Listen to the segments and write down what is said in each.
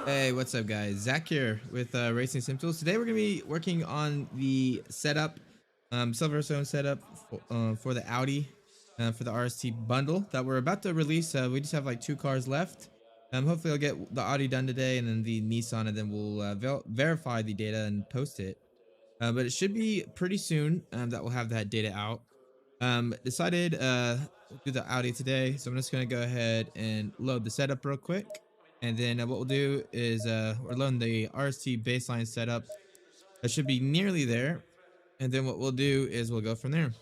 Hey, what's up, guys? Zach here with Racing Sim Tools. Today we're gonna be working on the setup, Silverstone setup for the Audi, for the RST bundle that we're about to release. We just have like 2 cars left. Hopefully I'll get the Audi done today, and then the Nissan, and then we'll verify the data and post it. But it should be pretty soon that we'll have that data out. Decided do the Audi today, so I'm just gonna go ahead and load the setup real quick, and then what we'll do is we're loading the RST baseline setup. That should be nearly there, and then what we'll do is we'll go from there.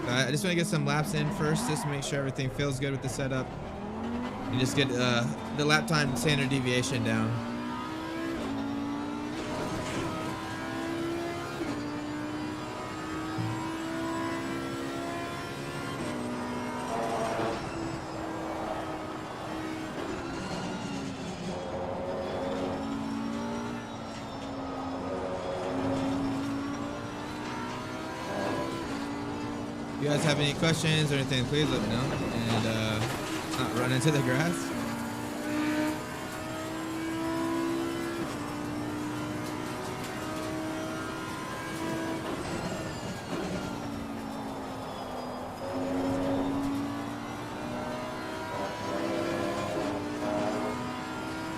I just want to get some laps in first, just to make sure everything feels good with the setup, and just get the lap time standard deviation down. If you guys have any questions or anything, please let me know, and not run into the grass.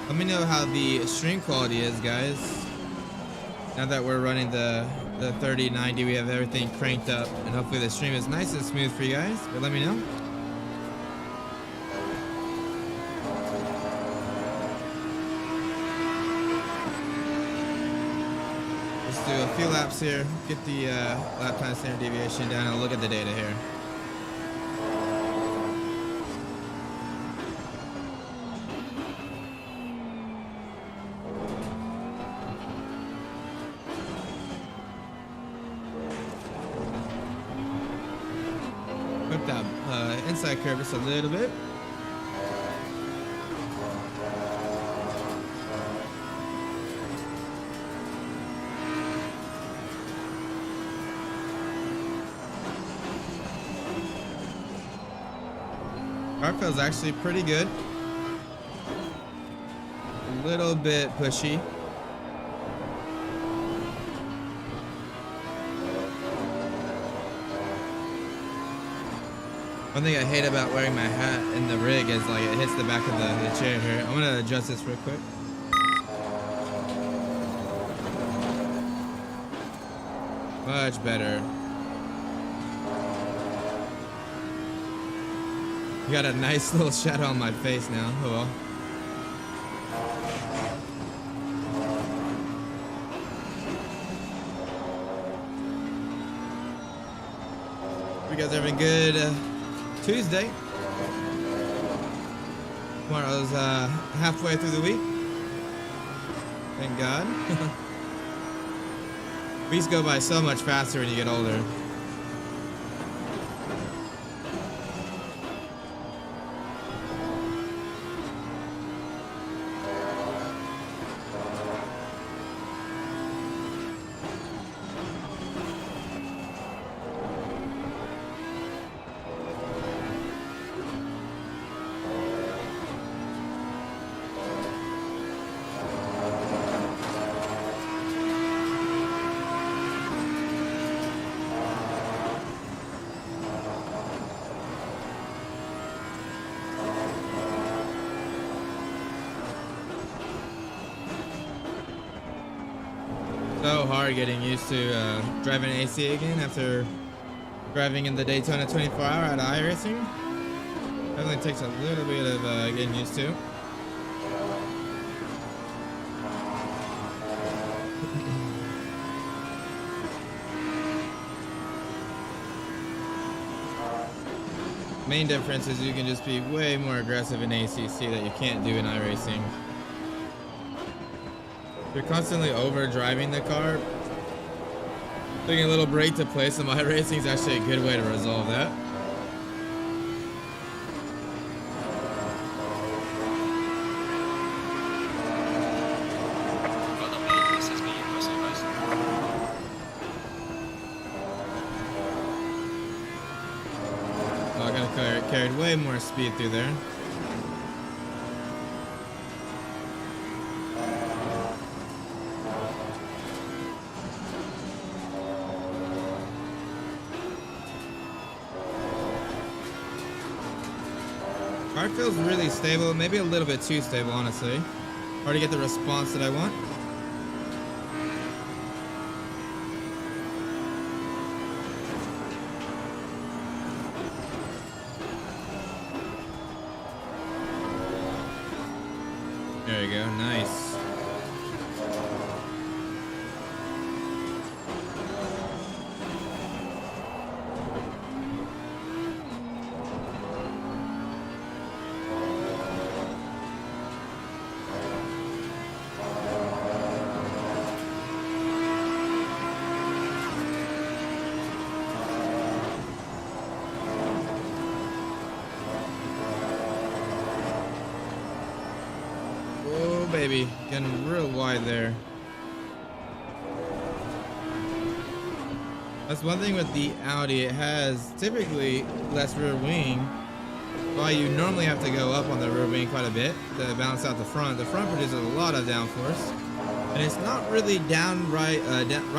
Let me know how the stream quality is, guys. Now that we're running the 3090, we have everything cranked up, and hopefully the stream is nice and smooth for you guys. But let me know. Let's do a few laps here, get the lap time standard deviation down, and look at the data here. Whip that inside curve just a little bit. Car feels actually pretty good. A little bit pushy. One thing I hate about wearing my hat in the rig is like it hits the back of the chair here. I'm gonna adjust this real quick. Much better. You got a nice little shadow on my face now. Oh well. You guys having a good Tuesday? Tomorrow's halfway through the week. Thank God. Weeks go by so much faster when you get older. So hard getting used to driving AC again after driving in the Daytona 24-hour out of iRacing. Definitely takes a little bit of getting used to. Main difference is you can just be way more aggressive in ACC that you can't do in iRacing. You're constantly over driving the car. Taking a little break to play some iRacing is actually a good way to resolve that. Oh, I got carried way more speed through there. car feels really stable, maybe a little bit too stable, honestly. Hard to get the response that I want. There you go, nice. Oh baby, getting real wide there. That's one thing with the Audi, it has typically less rear wing. While you normally have to go up on the rear wing quite a bit to balance out the front. The front produces a lot of downforce, and it's not really right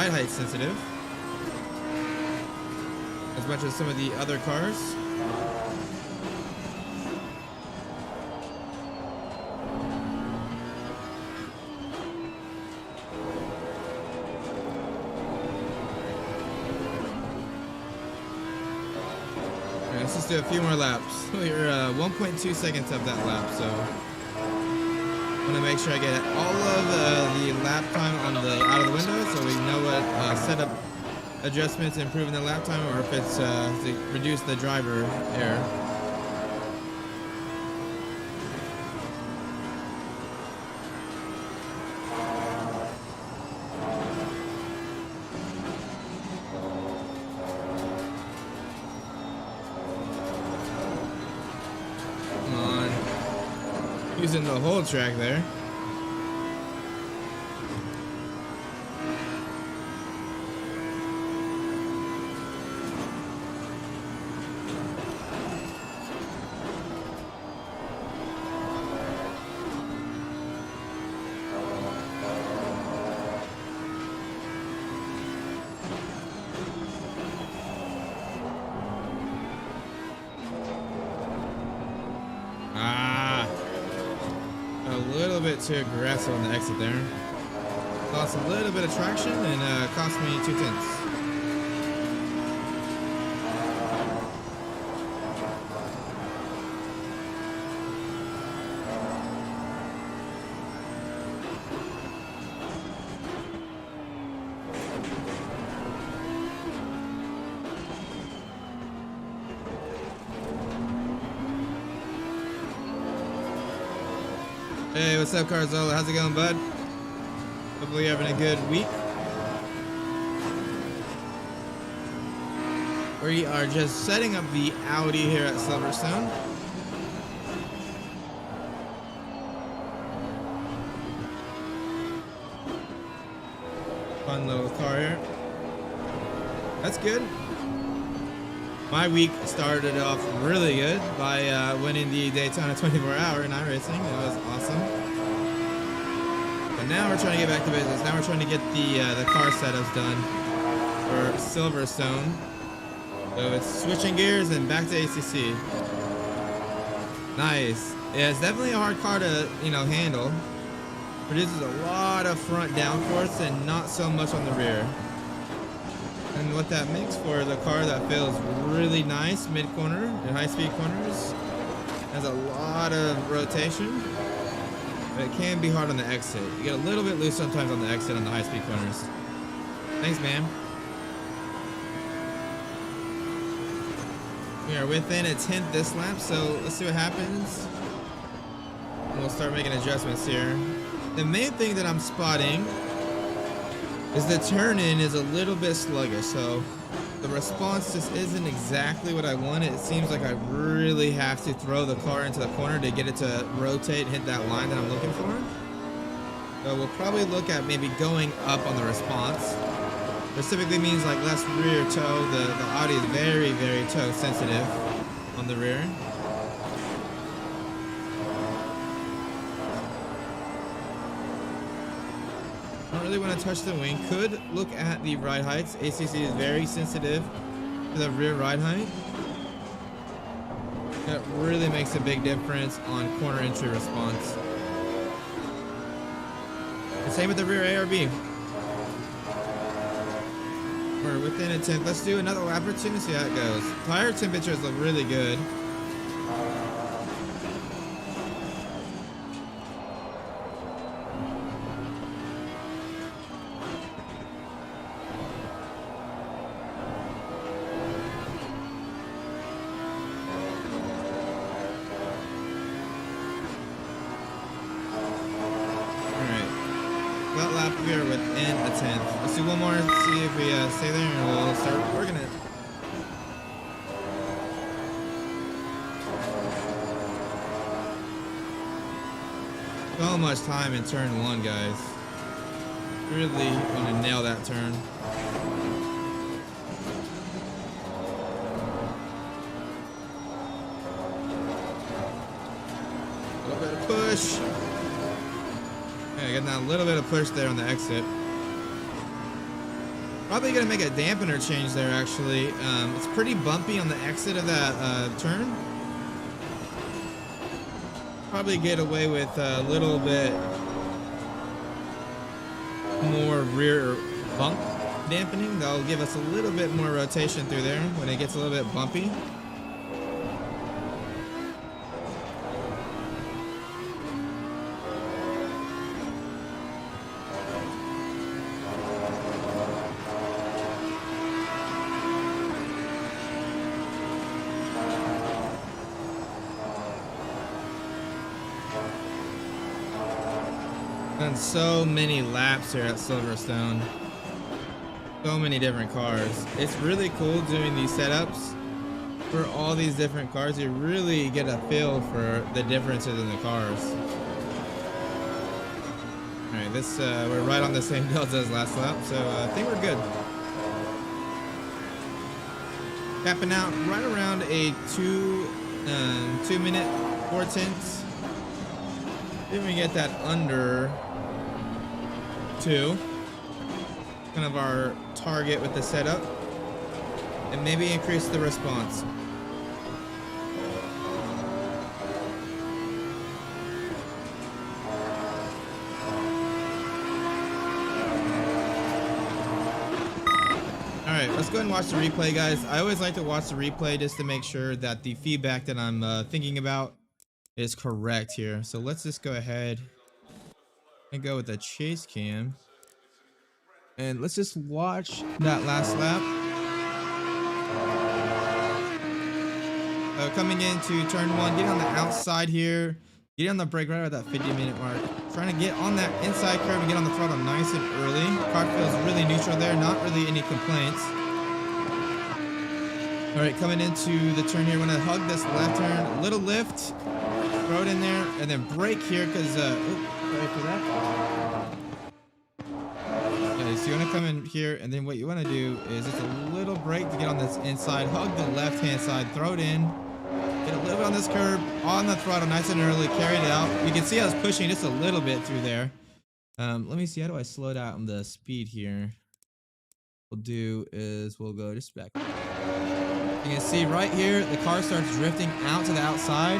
height sensitive as much as some of the other cars. Let's just do a few more laps. We're 1.2 seconds of that lap, so I want to make sure I get all of the lap time out of the window, so we know what setup adjustments improving the lap time, or if it's to reduce the driver error. Using the whole track there. A little bit too aggressive on the exit there. Lost a little bit of traction and cost me 2/10. Hey, what's up, Carzola? How's it going, bud? Hopefully you're having a good week. We are just setting up the Audi here at Silverstone. Fun little car here. That's good. My week started off really good by winning the Daytona 24-hour in iRacing. That was awesome. But now we're trying to get back to business. Now we're trying to get the car setups done for Silverstone. So it's switching gears and back to ACC. Nice. Yeah, it's definitely a hard car to handle. Produces a lot of front downforce and not so much on the rear. And what that makes for the car that feels really nice mid-corner and high-speed corners. Has a lot of rotation, but it can be hard on the exit. You get a little bit loose sometimes on the exit on the high-speed corners. Thanks, man. We are within a 10th this lap, so let's see what happens. And we'll start making adjustments here. The main thing that I'm spotting is the turn-in is a little bit sluggish, so the response just isn't exactly what I wanted. It seems like I really have to throw the car into the corner to get it to rotate and hit that line that I'm looking for. So we'll probably look at maybe going up on the response, which typically means like less rear toe. The Audi is very, very toe sensitive on the rear. Don't really want to touch the wing. Could look at the ride heights. ACC is very sensitive to the rear ride height. That really makes a big difference on corner entry response. The same with the rear ARB. We're within a 10th. Let's do another lap or two and see how it goes. Tire temperatures look really good. That lap we are within a 10th. Let's do one more, see if we stay there, and we'll start working it. So much time in turn one, guys. Really want to nail that turn. A little bit of push. Yeah, getting that little bit of push there on the exit. Probably gonna make a dampener change there, actually. It's pretty bumpy on the exit of that turn. Probably get away with a little bit more rear bump dampening. That'll give us a little bit more rotation through there when it gets a little bit bumpy. Done so many laps here at Silverstone. So many different cars. It's really cool doing these setups for all these different cars. You really get a feel for the differences in the cars. Alright, this we're right on the same delta as last lap, so I think we're good. Capping out right around a 2 minute 4/10. Then we get that under 2, kind of our target with the setup, and maybe increase the response. All right, let's go ahead and watch the replay, guys. I always like to watch the replay just to make sure that the feedback that I'm thinking about is correct here. So let's just go ahead and go with the chase cam, and let's just watch that last lap. Coming into turn 1, get on the outside here, get on the brake right at that 50-minute mark, trying to get on that inside curve and get on the throttle nice and early. Car feels really neutral there, not really any complaints. All right, coming into the turn here, want to hug this left turn, little lift, throw it in there, and then brake here because, sorry for that. Yeah, so you want to come in here, and then what you want to do is just a little brake to get on this inside, hug the left-hand side, throw it in, get a little bit on this curb, on the throttle, nice and early, carry it out. You can see I was pushing just a little bit through there. Let me see, how do I slow down the speed here? What we'll do is we'll go just back. You can see right here, the car starts drifting out to the outside.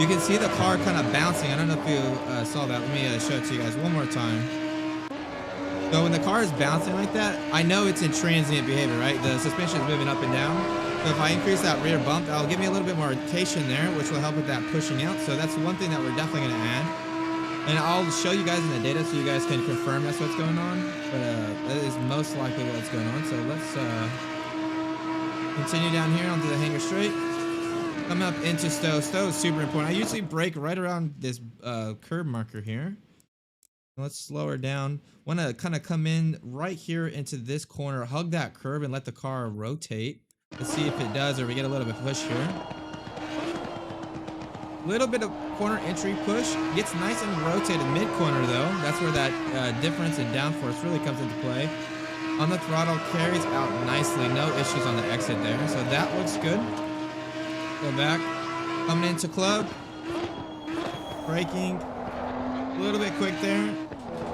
You can see the car kind of bouncing. I don't know if you saw that. Let me show it to you guys one more time. So when the car is bouncing like that, I know it's in transient behavior, right? The suspension is moving up and down. So if I increase that rear bump, that'll give me a little bit more rotation there, which will help with that pushing out. So that's one thing that we're definitely going to add. And I'll show you guys in the data so you guys can confirm that's what's going on. But that is most likely what's going on. So let's continue down here onto the hanger straight. Come up into Stowe. Stowe is super important. I usually brake right around this curb marker here. Let's slow her down. Want to kind of come in right here into this corner, hug that curb, and let the car rotate. Let's see if it does, or we get a little bit of push here. Little bit of corner entry push. Gets nice and rotated mid-corner, though. That's where that difference in downforce really comes into play. On the throttle, carries out nicely. No issues on the exit there. So that looks good. Go back. Coming into club. Braking. A little bit quick there.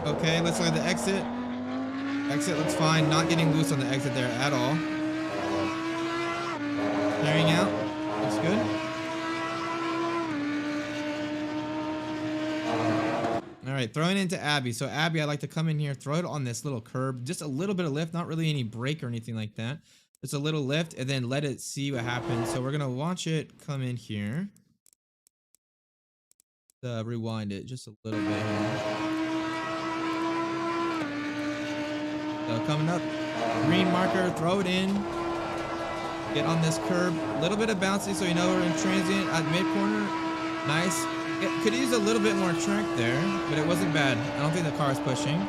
Okay, let's look at the exit. Exit looks fine. Not getting loose on the exit there at all. Carrying out. Looks good. right, throwing into Abby. So Abby, I like to come in here, throw it on this little curb, just a little bit of lift, not really any brake or anything like that. Just a little lift, and then let it see what happens. So we're gonna watch it come in here. Rewind it just a little bit here. So coming up, green marker, throw it in. Get on this curb, a little bit of bouncy, so you know we're in transient at mid corner. Nice. It could use a little bit more track there, but it wasn't bad. I don't think the car is pushing.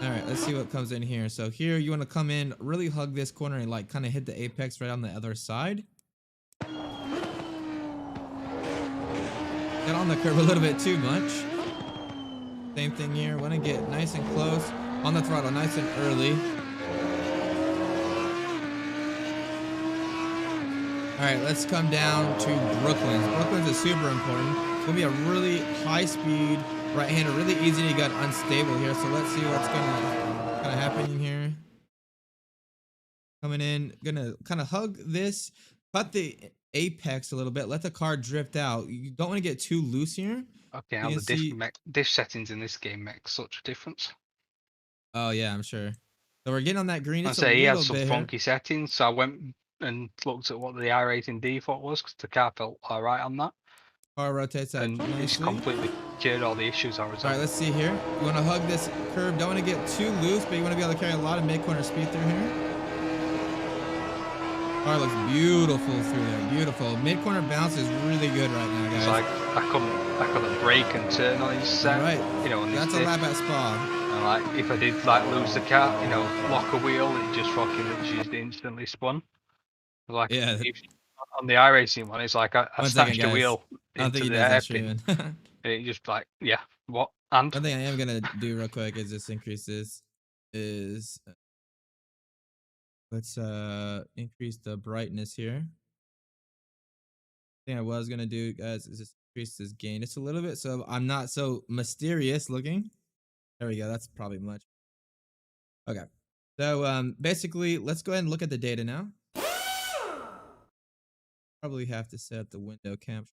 All right, let's see what comes in here. So here you want to come in, really hug this corner and like kind of hit the apex right on the other side. Get on the curb a little bit too much. Same thing here. Want to get nice and close on the throttle, nice and early. All right, let's come down to Brooklands. Brooklands is super important. It's gonna be a really high speed right-hander, really easy to get unstable here. So let's see what's gonna happen in here. Coming in, gonna kind of hug this, cut the apex a little bit, let the car drift out. You don't want to get too loose here. Okay, how the diff settings in this game make such a difference. Oh yeah, I'm sure. So we're getting on that green. I say he has some funky settings, so I went and looked at what the iRating default was because the car felt alright on that. Car rotates out and nicely. It's completely cured all the issues I was. All right, let's see here. You want to hug this curve. Don't want to get too loose, but you want to be able to carry a lot of mid-corner speed through here. Car looks beautiful through there. Beautiful. Mid-corner bounce is really good right now, guys. It's like I couldn't brake and turn on his set. Right. You know, that's a lap at Spa. And like if I did like lose the car, you know, lock a wheel, it just fucking just instantly spun. Like yeah. On the iRacing one, it's like I snatched the wheel into the hairpin. And it just like, yeah, what? And one thing I am gonna do real quick is just increase this. Let's increase the brightness here. Thing I was gonna do, guys, is just increase this gain just a little bit, so I'm not so mysterious looking. There we go. That's probably much. Okay. So basically, let's go ahead and look at the data now. Probably have to set up the window capture.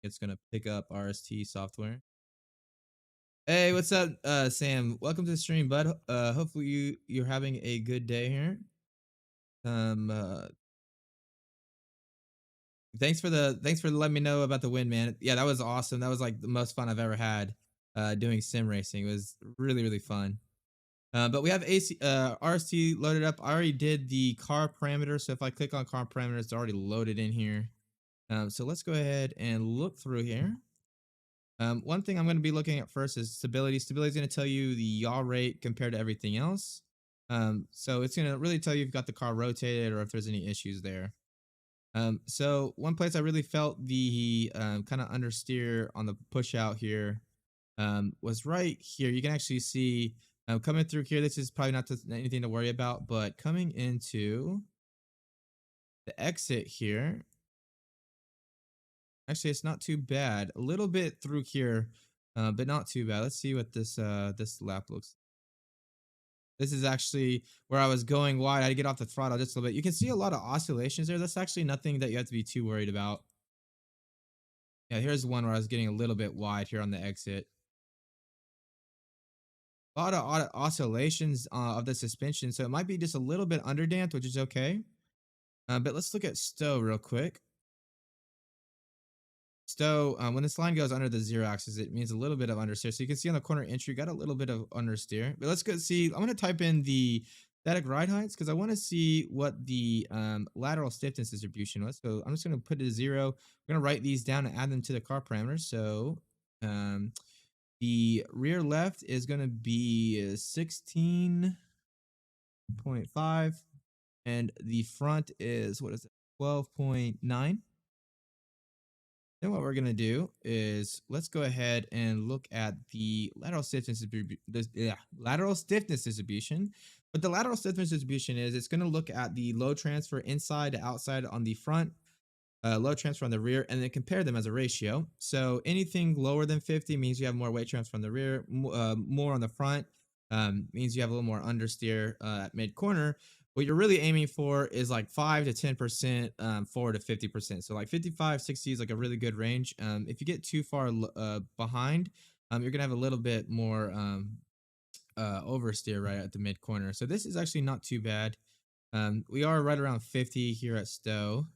It's gonna pick up RST software. Hey, what's up, Sam? Welcome to the stream, bud. Hopefully you're having a good day here. Thanks for letting me know about the win, man. Yeah, that was awesome. That was like the most fun I've ever had doing sim racing. It was really fun. But we have RST loaded up. I already did the car parameters, so if I click on car parameters, it's already loaded in here. So let's go ahead and look through here. One thing I'm going to be looking at first is stability. Stability is going to tell you the yaw rate compared to everything else. So it's going to really tell you if you've got the car rotated or if there's any issues there. So one place I really felt the kind of understeer on the push out here was right here. You can actually see coming through here. This is probably not anything to worry about, but coming into the exit here, actually it's not too bad. A little bit through here, but not too bad. Let's see what this lap looks like. This is actually where I was going wide. I had to get off the throttle just a little bit. You can see a lot of oscillations there. That's actually nothing that you have to be too worried about. Yeah, here's one where I was getting a little bit wide here on the exit. A lot of oscillations of the suspension, so it might be just a little bit underdamped, which is okay. But let's look at stow real quick. Stow, when this line goes under the 0 axis, it means a little bit of understeer. So you can see on the corner entry, got a little bit of understeer. But let's go see. I'm going to type in the static ride heights because I want to see what the lateral stiffness distribution was. So I'm just going to put it to 0. We're going to write these down and add them to the car parameters. So the rear left is going to be 16.5. And the front is, what is it, 12.9. Then what we're going to do is let's go ahead and look at the lateral stiffness distribution. What the lateral stiffness distribution is, it's going to look at the load transfer inside to outside on the front, load transfer on the rear, and then compare them as a ratio. So anything lower than 50 means you have more weight transfer on the rear, more on the front means you have a little more understeer at mid corner. what you're really aiming for is like 5 to 10%, 4 to 50%. So like 55, 60 is like a really good range. If you get too far behind, you're gonna have a little bit more oversteer right at the mid corner. So this is actually not too bad. We are right around 50 here at Stowe.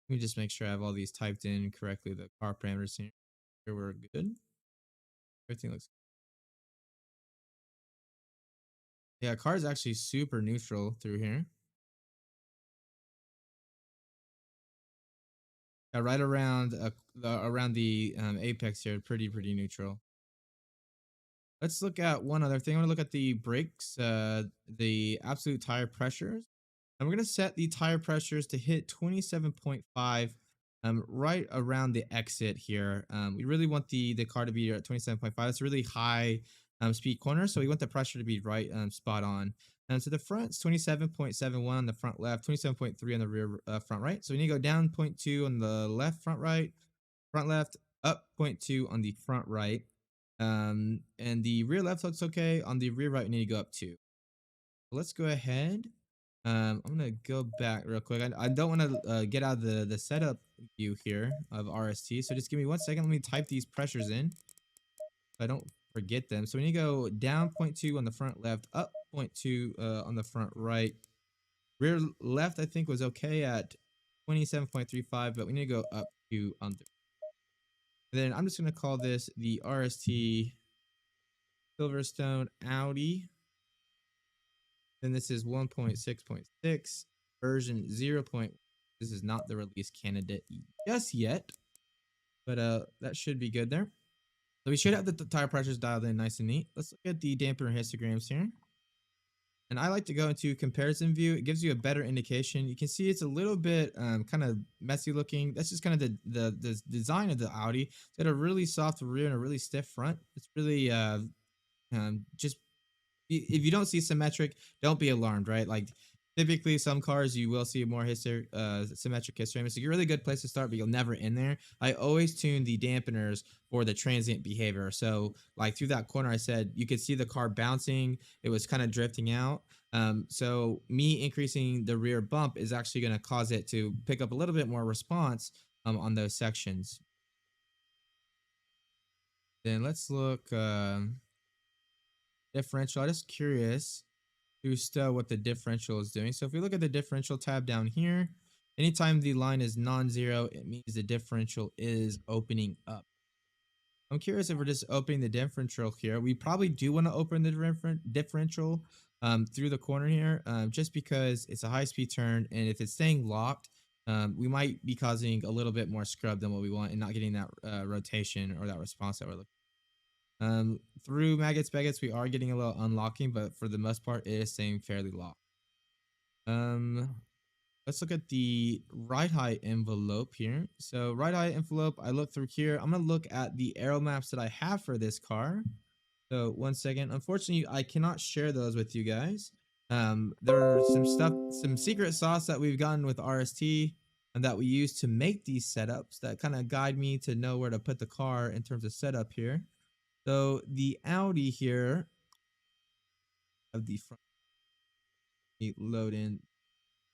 Let me just make sure I have all these typed in correctly. The car parameters here. Here we're good. Everything looks. Yeah, car is actually super neutral through here. Yeah, right around the apex here, pretty neutral. Let's look at one other thing. I want to look at the brakes, the absolute tire pressures. And we're going to set the tire pressures to hit 27.5 right around the exit here. We really want the car to be at 27.5. That's a really high speed corner, so we want the pressure to be right spot on. So the front's 27.71 on the front left, 27.3 on the rear front right. So we need to go down 0.2 on the left front left, up 0.2 on the front right. And the rear left looks okay. On the rear right, we need to go up 2. Let's go ahead. I'm gonna go back real quick. I don't want to get out of the setup view here of RST. So just give me 1 second. Let me type these pressures in so I don't forget them. So we need to go down 0.2 on the front left, up 0.2 on the front right. Rear left, I think, was okay at 27.35, but we need to go up 2 on the. Then I'm just gonna call this the RST Silverstone Audi. Then this is 1.6.6 version 0. This is not the release candidate just yet, but that should be good there. So we should have the tire pressures dialed in nice and neat. Let's look at the damper histograms here. And I like to go into comparison view. It gives you a better indication. You can see it's a little bit kind of messy looking. That's just kind of the design of the Audi. It's got a really soft rear and a really stiff front. It's really just, if you don't see symmetric, don't be alarmed, right? Like typically some cars you will see more symmetric history. It's a really good place to start, but you'll never end there. I always tune the dampeners for the transient behavior. So like through that corner, I said you could see the car bouncing. It was kind of drifting out. So me increasing the rear bump is actually going to cause it to pick up a little bit more response on those sections. Then let's look differential. I'm just curious to Stowe what the differential is doing. So if we look at the differential tab down here, anytime the line is non-zero, it means the differential is opening up. I'm curious if we're just opening the differential here. We probably do want to open the differential through the corner here, just because it's a high-speed turn, and if it's staying locked, we might be causing a little bit more scrub than what we want and not getting that rotation or that response that we're looking. Through maggots beggets, we are getting a little unlocking, but for the most part, it is staying fairly locked. Let's look at the ride height envelope here. So ride height envelope, I look through here. I'm gonna look at the aero maps that I have for this car. So 1 second. Unfortunately, I cannot share those with you guys. There's some secret sauce that we've gotten with RST and that we use to make these setups that kind of guide me to know where to put the car in terms of setup here. So the Audi here of the front, load in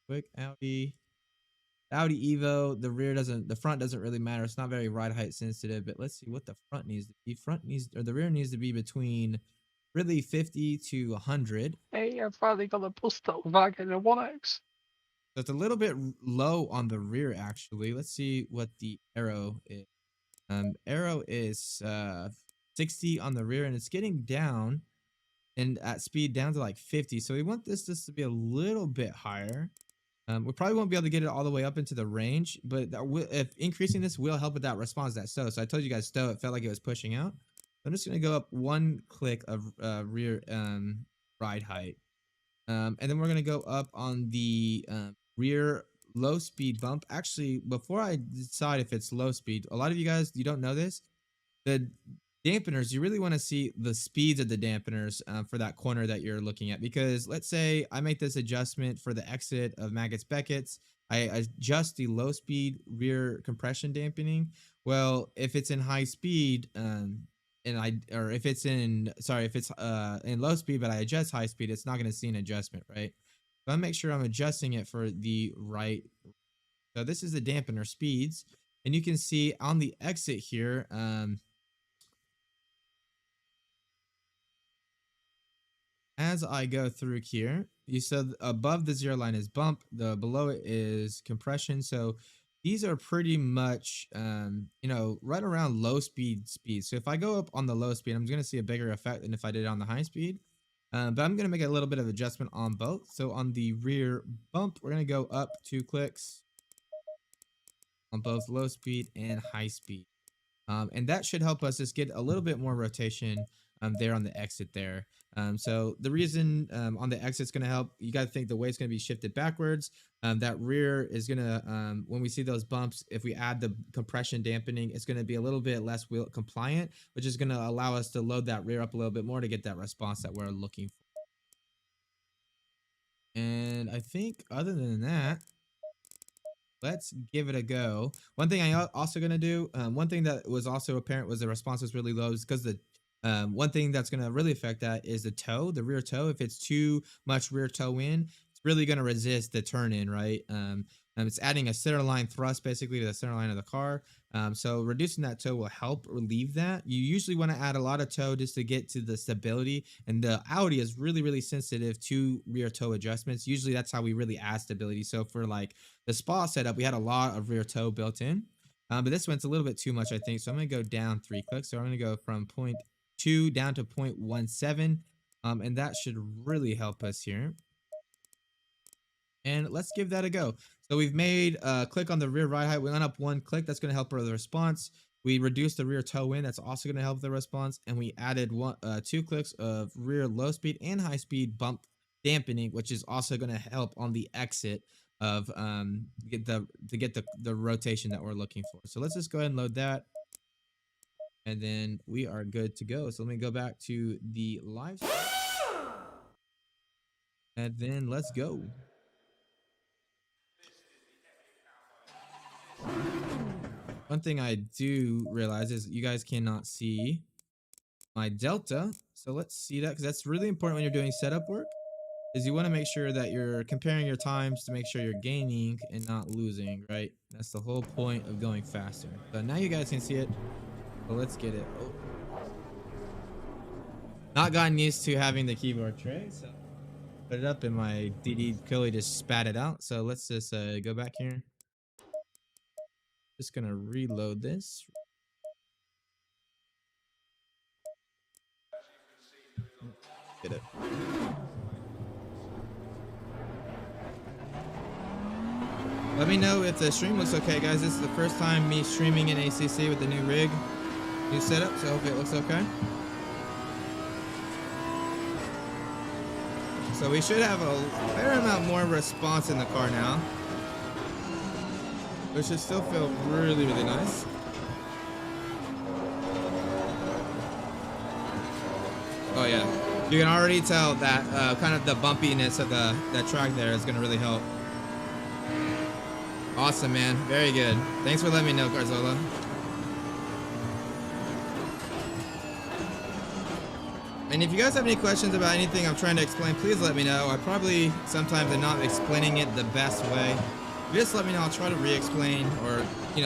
quick. Audi Evo, the front doesn't really matter. It's not very ride height sensitive, but let's see what the front needs to be. The rear needs to be between really 50 to 100. Hey, I finally got the booster without getting a 1X. So it's a little bit low on the rear actually. Let's see what the aero is. Aero is 60 on the rear, and it's getting down and at speed down to like 50. So we want this to be a little bit higher. We probably won't be able to get it all the way up into the range, but if increasing this will help with that response that Stowe. So I told you guys Stowe, it felt like it was pushing out. I'm just going to go up 1 click of rear ride height. And then we're going to go up on the rear low speed bump. Actually, before I decide if it's low speed, a lot of you guys, you don't know this. The dampeners, you really want to see the speeds of the dampeners for that corner that you're looking at, because let's say I make this adjustment for the exit of maggots beckets. I adjust the low speed rear compression dampening. Well, if it's in high speed, or if it's in low speed, but I adjust high speed, it's not going to see an adjustment, right? So I make sure I'm adjusting it for the right. So this is the dampener speeds, and you can see on the exit here, as I go through here, you said above the 0 line is bump, the below it is compression. So these are pretty much, right around low speed. So if I go up on the low speed, I'm going to see a bigger effect than if I did on the high speed. But I'm going to make a little bit of adjustment on both. So on the rear bump, we're going to go up 2 clicks on both low speed and high speed. And that should help us just get a little bit more rotation there on the exit there. So the reason on the exit's going to help, you got to think the weight's going to be shifted backwards. That rear is going to, when we see those bumps, if we add the compression dampening, it's going to be a little bit less wheel compliant, which is going to allow us to load that rear up a little bit more to get that response that we're looking for. And I think other than that, let's give it a go. One thing I also going to do, one thing that was also apparent was the response was really low, is because the one thing that's going to really affect that is the toe, the rear toe. If it's too much rear toe in, it's really going to resist the turn in, right? It's adding a center line thrust basically to the center line of the car. So reducing that toe will help relieve that. You usually want to add a lot of toe just to get to the stability, and the Audi is really, really sensitive to rear toe adjustments. Usually that's how we really add stability. So for like the Spa setup, we had a lot of rear toe built in, but this one's a little bit too much, I think. So I'm going to go down 3 clicks. So I'm going to go from 0.2 down to 0.17, and that should really help us here. And let's give that a go. So we've made a click on the rear ride height. We went up 1 click. That's going to help with the response. We reduced the rear toe in. That's also going to help the response. And we added 2 clicks of rear low speed and high speed bump dampening, which is also going to help on the exit of get the rotation that we're looking for. So let's just go ahead and load that. And then we are good to go. So let me go back to the live stream. And then let's go. One thing I do realize is you guys cannot see my delta. So let's see that, because that's really important when you're doing setup work, is you want to make sure that you're comparing your times to make sure you're gaining and not losing, right? That's the whole point of going faster. So now you guys can see it. So let's get it. Oh. Not gotten used to having the keyboard tray, so put it up and my DD Cody just spat it out. So let's just go back here. Just gonna reload this. Get it. Let me know if the stream looks okay, guys. This is the first time me streaming in ACC with the new rig, new setup, so I hope it looks okay. So we should have a fair amount more response in the car now, which should still feel really, really nice. Oh yeah, you can already tell that kind of the bumpiness of that track there is going to really help. Awesome, man. Very good. Thanks for letting me know, Garzola. And if you guys have any questions about anything I'm trying to explain, please let me know. I probably sometimes am not explaining it the best way. Just let me know. I'll try to re-explain, or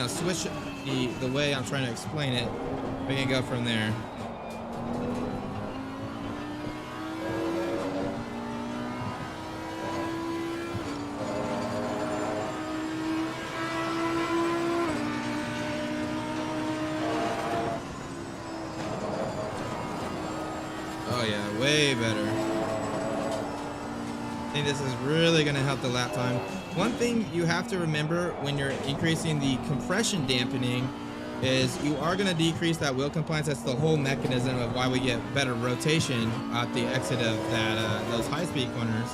switch the way I'm trying to explain it. We can go from there. Oh yeah, way better. I think this is really going to help the lap time. One thing you have to remember when you're increasing the compression dampening is you are going to decrease that wheel compliance. That's the whole mechanism of why we get better rotation at the exit of those high-speed corners.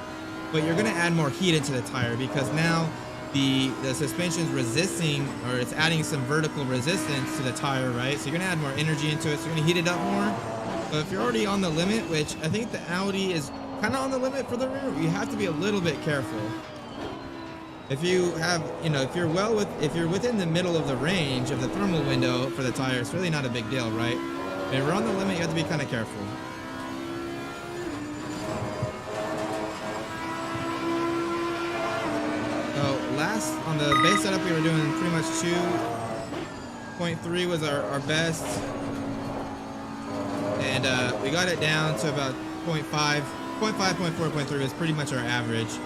But you're going to add more heat into the tire, because now the suspension's resisting, or it's adding some vertical resistance to the tire, right? So you're going to add more energy into it, so you're going to heat it up more. So if you're already on the limit, which I think the Audi is kind of on the limit for the rear, you have to be a little bit careful. If you have, if you're within the middle of the range of the thermal window for the tire, it's really not a big deal, right? If we're on the limit, you have to be kind of careful. So last on the base setup, we were doing pretty much 2.3 was our best, and we got it down to about 0.5, 0.4, 0.3 was pretty much our average.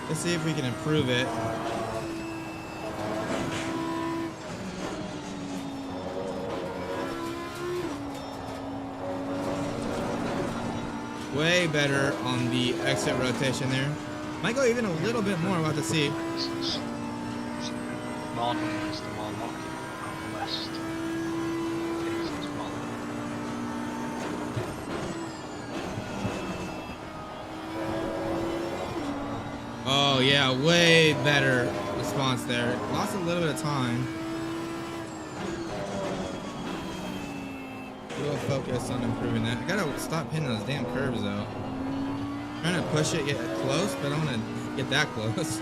Let's see if we can improve it. Way better on the exit rotation there. Might go even a little bit more. We'll have to see. Oh yeah, way better response there. Lost a little bit of time. We'll focus on improving that. I gotta stop hitting those damn curves though. Trying to push it, get close, but I don't want to get that close.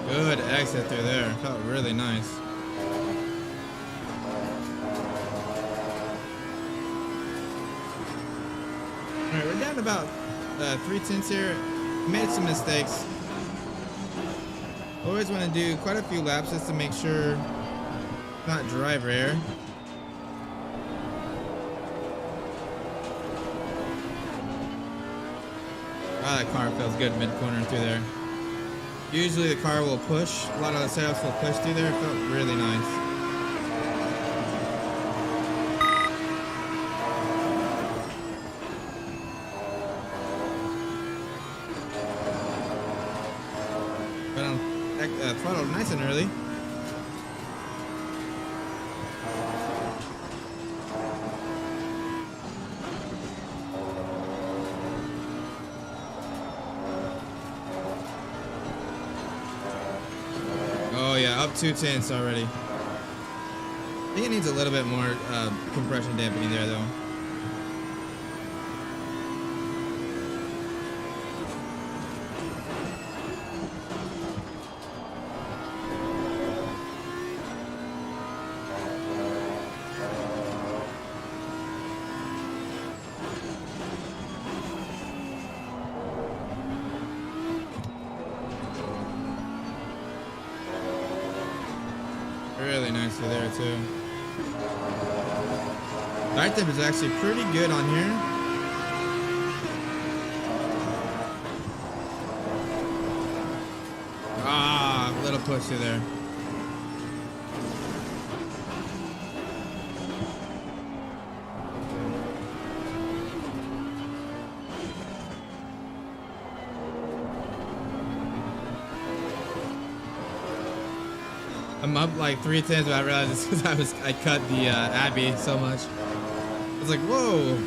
Good exit through there. Felt really nice. Alright, we're down to about 3/10 here. Made some mistakes. Always want to do quite a few laps just to make sure not driver error. Ah, that car feels good mid-corner through there. Usually the car will push. A lot of the setups will push through there. It felt really nice. But I'm throttled nice and early. Oh yeah, up 2/10 already. I think it needs a little bit more compression dampening there though. Really nicely there too. Tire tip is actually pretty good on here. Ah, little push through there. I'm up like 3/10, but I realized it's because I cut the Abbey so much. I was like, whoa!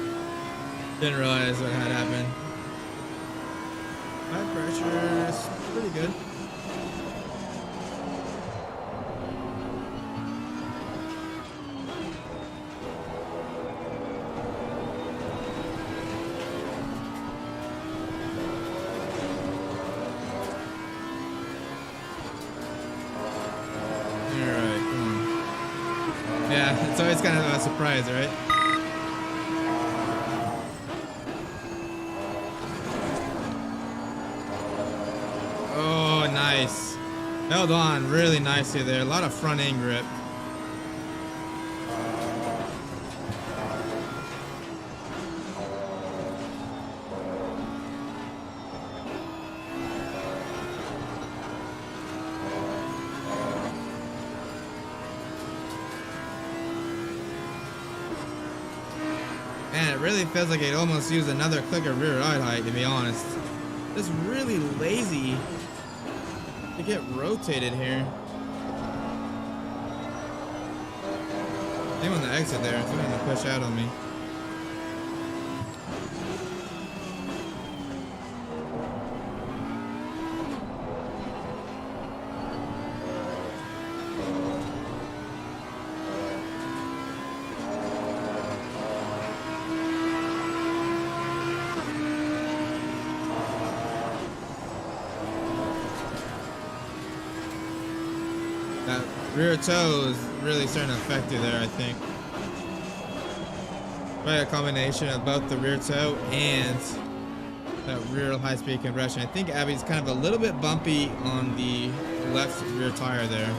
Didn't realize what had happened. High pressure is pretty good. Yeah, it's always kind of a surprise, right? Oh, nice. Held on really nicely there. A lot of front end grip. Man, it really feels like it almost used another click of rear ride height, to be honest. It's really lazy to get rotated here. Same on the exit there. It's going to push out on me. rear toe is really starting to affect you there, I think. Probably a combination of both the rear toe and that rear high-speed compression. I think Abby's kind of a little bit bumpy on the left rear tire there.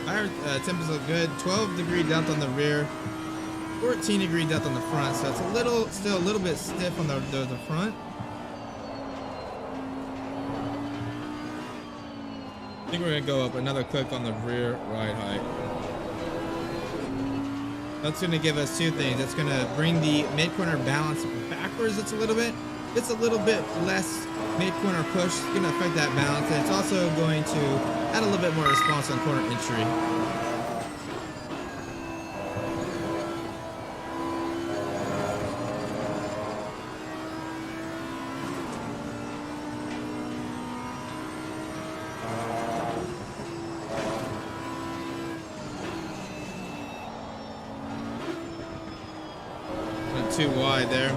Tire temp is good. 12-degree depth on the rear, 14-degree depth on the front, so it's still a little bit stiff on the front. I think we're gonna go up another click on the rear ride height. That's gonna give us two things. It's gonna bring the mid-corner balance backwards just a little bit. It's a little bit less mid-corner push. It's gonna affect that balance, and it's also going to add a little bit more response on corner entry. Too wide there.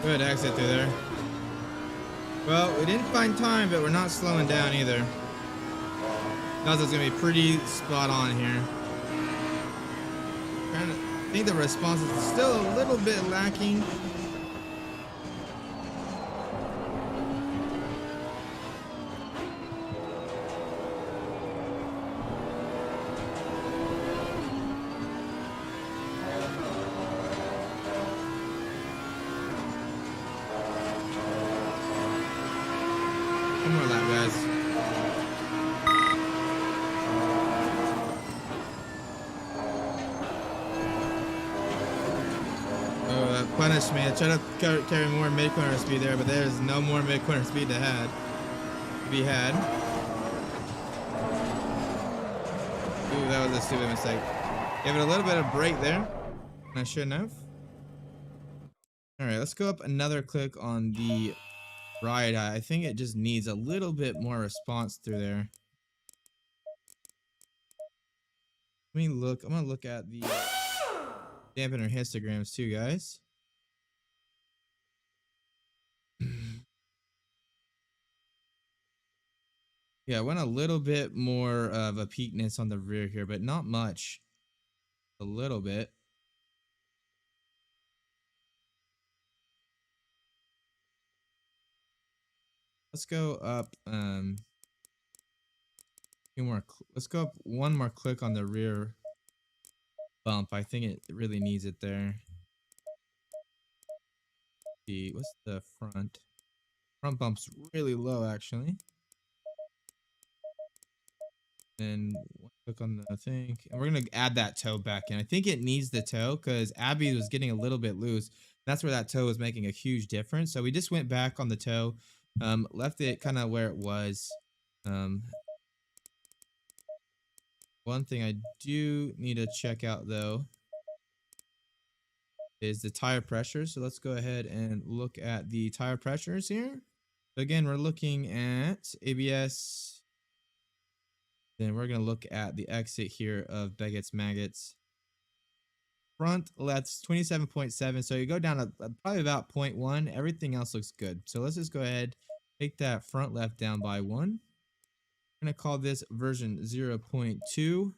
Good exit through there. Well, we didn't find time, but we're not slowing down either. That's gonna be pretty spot on here. I think the response is still a little bit lacking. One more lap, guys. Oh, that punished me. I tried to carry more mid-corner speed there, but there's no more mid-corner speed to be had. Ooh, that was a stupid mistake. Give it a little bit of brake there. I shouldn't have. Alright, let's go up another click on the ride height. I think it just needs a little bit more response through there. Let me look. I'm gonna look at the dampener histograms too, guys. Yeah, I want a little bit more of a peakness on the rear here, but not much. A little bit. Let's go up let's go up one more click on the rear bump. I think it really needs it there. What's the front? Front bump's really low actually. And one click on the thing, and we're gonna add that toe back in. I think it needs the toe because Abby was getting a little bit loose. That's where that toe was making a huge difference. So we just went back on the toe, left it kind of where it was. One thing I do need to check out though is the tire pressure. So let's go ahead and look at the tire pressures here. So again, we're looking at ABS. Then we're going to look at the exit here of Beggett's Maggots. Front, that's 27.7. So you go down to probably about 0.1. Everything else looks good. So let's just go ahead, take that front left down by 1. I'm going to call this version 0.2.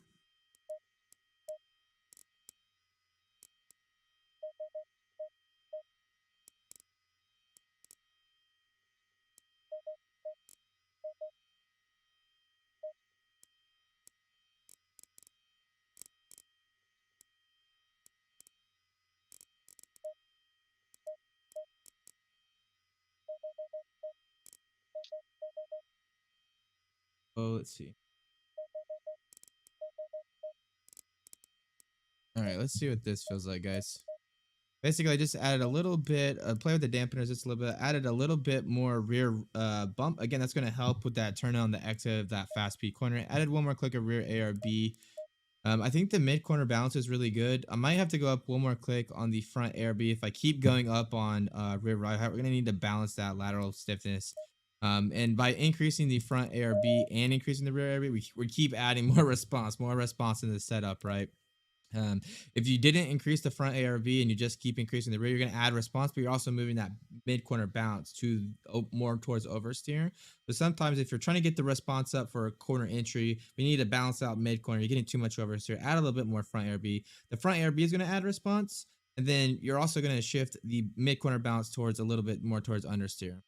Oh, let's see. All right, let's see what this feels like, guys. Basically, I just added a little bit, play with the dampeners just a little bit, added a little bit more rear bump. Again, that's going to help with that turn on the exit of that fast speed corner. Added one more click of rear ARB. I think the mid corner balance is really good. I might have to go up one more click on the front ARB. If I keep going up on rear right, we're going to need to balance that lateral stiffness. And by increasing the front ARB and increasing the rear ARB, we keep adding more response in the setup, right? Um, if you didn't increase the front ARV and you just keep increasing the rear, you're going to add response, but you're also moving that mid corner bounce to more towards oversteer. But sometimes if you're trying to get the response up for a corner entry, we need to balance out mid corner. You're getting too much oversteer. Add a little bit more front ARV. The front ARV is going to add response, and then you're also going to shift the mid corner bounce towards a little bit more towards understeer.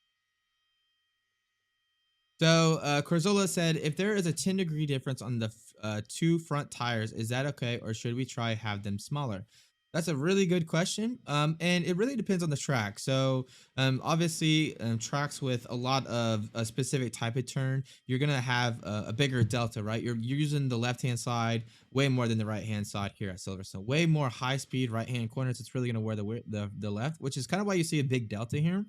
So Corzola said, if there is a 10-degree difference on the two front tires, is that okay, or should we try have them smaller? That's a really good question, and it really depends on the track. So obviously, tracks with a lot of a specific type of turn, you're gonna have a bigger delta, right? You're using the left-hand side way more than the right-hand side here at Silverstone. Way more high-speed right-hand corners. It's really gonna wear the left, which is kind of why you see a big delta here.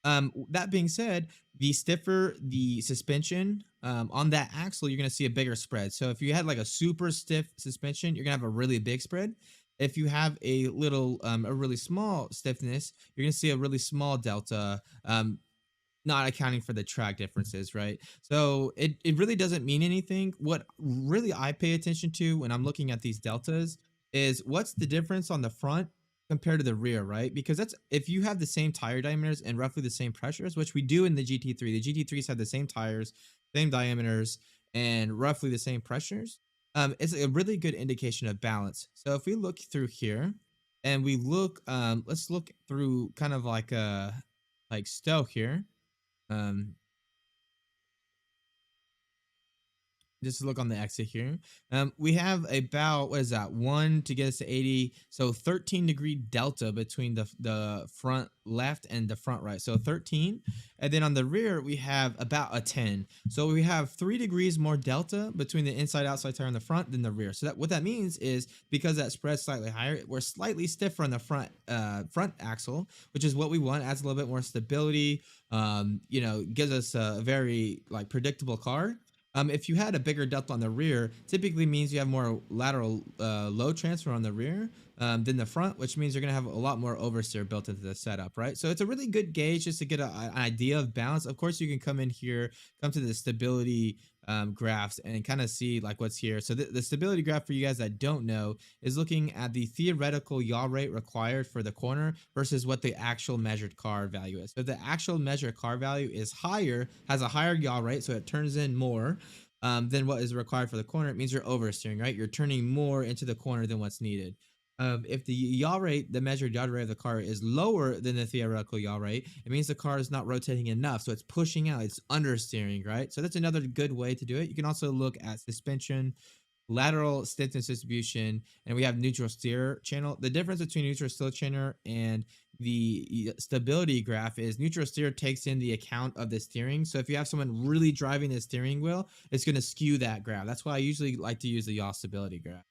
That being said, the stiffer the suspension on that axle, you're going to see a bigger spread. So if you had like a super stiff suspension, you're going to have a really big spread. If you have a really small stiffness, you're going to see a really small delta. Not accounting for the track differences, right? So it really doesn't mean anything. What really I pay attention to when I'm looking at these deltas is what's the difference on the front compared to the rear, right? Because that's if you have the same tire diameters and roughly the same pressures, which we do in the GT3. The GT3s have the same tires, same diameters, and roughly the same pressures. It's a really good indication of balance. So if we look through here and we look, let's look through kind of like a Stowe here. Um, just look on the exit here. We have about, what is that, 1 to get us to 80. So 13-degree delta between the front left and the front right. So 13. And then on the rear, we have about a 10. So we have 3 degrees more delta between the inside outside tire on the front than the rear. So that what that means is because that spread's slightly higher, we're slightly stiffer on the front axle, which is what we want. Adds a little bit more stability. Gives us a very like predictable car. If you had a bigger delta on the rear, typically means you have more lateral load transfer on the rear than the front, which means you're going to have a lot more oversteer built into the setup, right? So it's a really good gauge just to get an idea of balance. Of course, you can come in here, come to the stability graphs and kind of see like what's here. So the stability graph for you guys that don't know is looking at the theoretical yaw rate required for the corner versus what the actual measured car value is. So if the actual measured car value is higher, has a higher yaw rate, so it turns in more than what is required for the corner, it means you're oversteering, right? You're turning more into the corner than what's needed. If the yaw rate, the measured yaw rate of the car is lower than the theoretical yaw rate, it means the car is not rotating enough. So it's pushing out, it's understeering, right? So that's another good way to do it. You can also look at suspension, lateral stiffness distribution, and we have neutral steer channel. The difference between neutral steer channel and the stability graph is neutral steer takes in the account of the steering. So if you have someone really driving the steering wheel, it's going to skew that graph. That's why I usually like to use the yaw stability graph.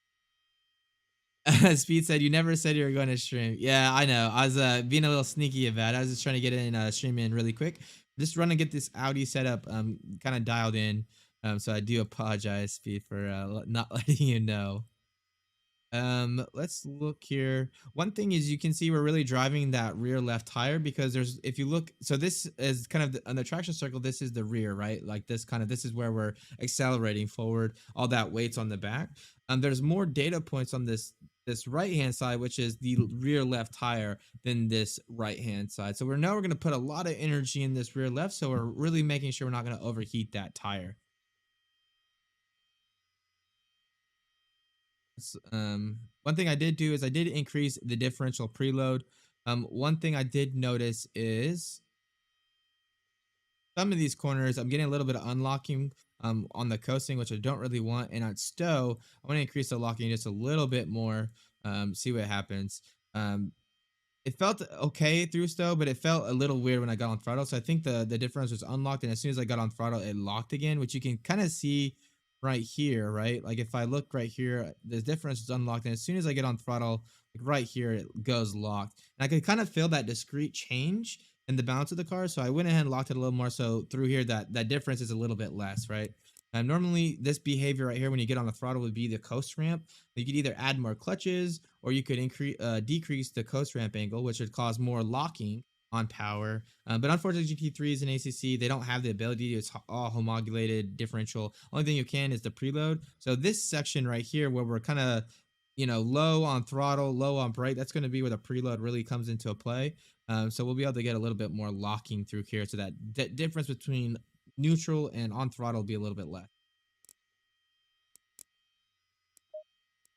Speed said, you never said you were going to stream. Yeah, I know. I was being a little sneaky about it. I was just trying to get in stream in really quick. Just trying to get this Audi setup kind of dialed in. So I do apologize, Speed, for not letting you know. Let's look here. One thing is you can see we're really driving that rear left tire because if you look, so this is kind of on the traction circle, this is the rear, right? Like this is where we're accelerating forward. All that weight's on the back. There's more data points on this right hand side, which is the rear left tire, than this right hand side. So we're going to put a lot of energy in this rear left. So we're really making sure we're not going to overheat that tire. One thing I did do is I did increase the differential preload. One thing I did notice is some of these corners I'm getting a little bit of unlocking on the coasting, which I don't really want. And on Stowe, I want to increase the locking just a little bit more. See what happens. It felt okay through stow, but it felt a little weird when I got on throttle. So I think the difference was unlocked, and as soon as I got on throttle, it locked again, which you can kind of see right here, right? Like if I look right here, the difference is unlocked, and as soon as I get on throttle, like right here, it goes locked. And I could kind of feel that discrete change in the balance of the car. So I went ahead and locked it a little more. So through here, that difference is a little bit less, right? Normally, this behavior right here, when you get on the throttle, would be the coast ramp. You could either add more clutches, or you could decrease the coast ramp angle, which would cause more locking on power. But unfortunately, GT3s and ACC, they don't have the ability. It's all homologulated differential. Only thing you can is the preload. So this section right here, where we're kind of, low on throttle, low on brake, that's going to be where the preload really comes into a play. So we'll be able to get a little bit more locking through here. So that difference between neutral and on throttle will be a little bit less.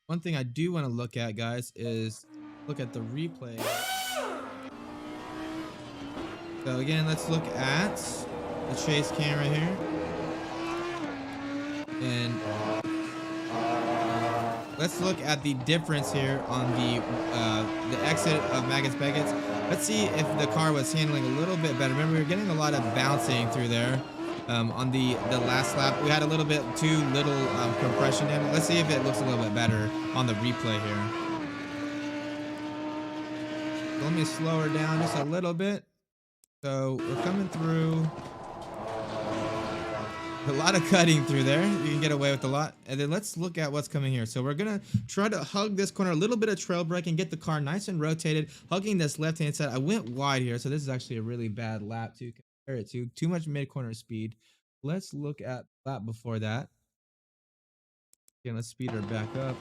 One thing I do want to look at, guys, is look at the replay. So again, let's look at the chase cam right here. And let's look at the difference here on the exit of Magus Beckett's. Let's see if the car was handling a little bit better. Remember, we were getting a lot of bouncing through there. On the last lap, we had a little bit too little compression in it. Let's see if it looks a little bit better on the replay here. So let me slow her down just a little bit. So we're coming through. A lot of cutting through there. You can get away with a lot. And then let's look at what's coming here. So we're going to try to hug this corner, a little bit of trail brake, and get the car nice and rotated, hugging this left-hand side. I went wide here, so this is actually a really bad lap to compare it to. Too much mid-corner speed. Let's look at lap before that. Again, let's speed her back up.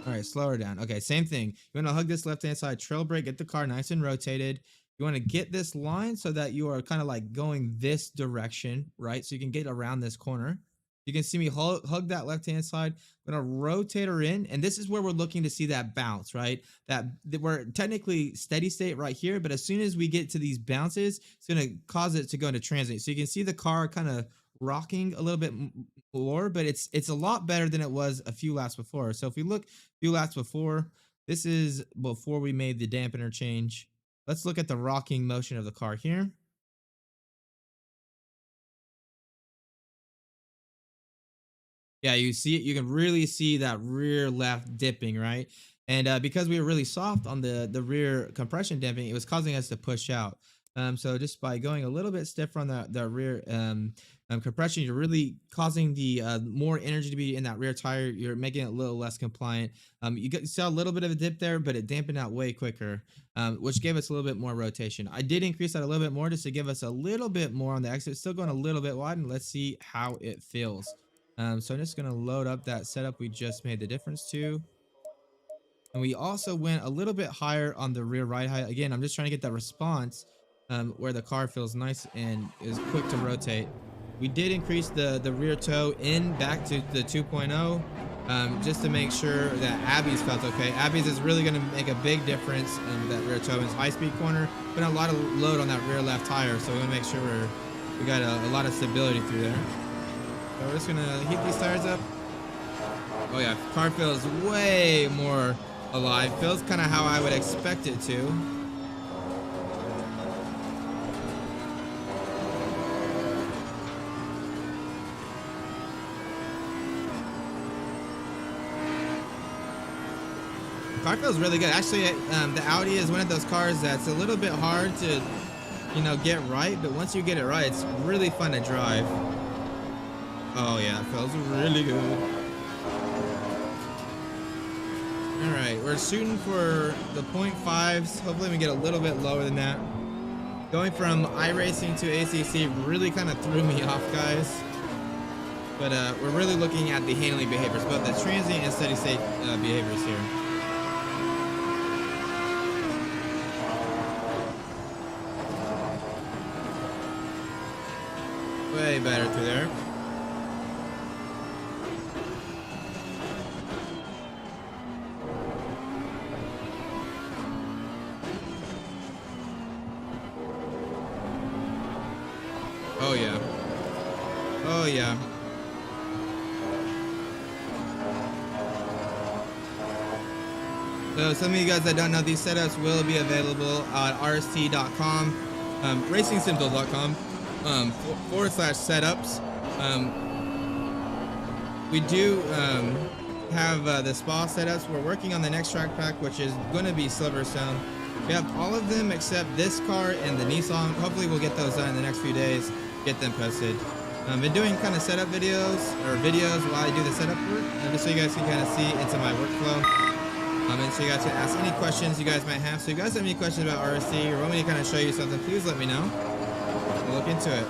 All right, slow her down. Okay, same thing. You want to hug this left-hand side, trail brake, get the car nice and rotated. You want to get this line so that you are kind of like going this direction, right? So you can get around this corner. You can see me hug that left-hand side. I'm going to rotate her in, and this is where we're looking to see that bounce, right? That we're technically steady state right here, but as soon as we get to these bounces, it's going to cause it to go into transit. So you can see the car kind of rocking a little bit more, but it's a lot better than it was a few laps before. So if we look a few laps before, this is before we made the dampener change. Let's look at the rocking motion of the car here. Yeah, you see it. You can really see that rear left dipping, right? And because we were really soft on the rear compression damping, it was causing us to push out. So just by going a little bit stiffer on the rear compression, you're really causing the more energy to be in that rear tire. You're making it a little less compliant. You saw a little bit of a dip there, but it dampened out way quicker, which gave us a little bit more rotation. I did increase that a little bit more just to give us a little bit more on the exit. Still going a little bit wide, and let's see how it feels. So I'm just going to load up that setup we just made the difference to. And we also went a little bit higher on the rear ride height. Again, I'm just trying to get that response where the car feels nice and is quick to rotate. We did increase the rear toe in back to the 2.0 just to make sure that Abby's felt okay. Abby's is really going to make a big difference in that rear toe in high-speed corner. Put a lot of load on that rear left tire, so we want to make sure we got a lot of stability through there. So we're just going to heat these tires up. Oh yeah, car feels way more alive. Feels kind of how I would expect it to. Car feels really good. Actually, the Audi is one of those cars that's a little bit hard to, get right. But once you get it right, it's really fun to drive. Oh yeah, it feels really good. All right, we're shooting for the 0.5s. Hopefully we get a little bit lower than that. Going from iRacing to ACC really kind of threw me off, guys. But we're really looking at the handling behaviors, both the transient and steady state behaviors here. Way better through there. Oh yeah. Oh yeah. So some of you guys that don't know, these setups will be available at rst.com, racingsimtools.com, /setups. We do have the spa setups. We're working on the next track pack, which is going to be Silverstone. We have all of them except this car and the Nissan. Hopefully we'll get those done in the next few days, get them posted. I've been doing kind of setup videos while I do the setup work, just so you guys can kind of see into my workflow. And so you guys can ask any questions you guys might have. So if you guys have any questions about RST or want me to kind of show you something, please let me know. We'll look into it.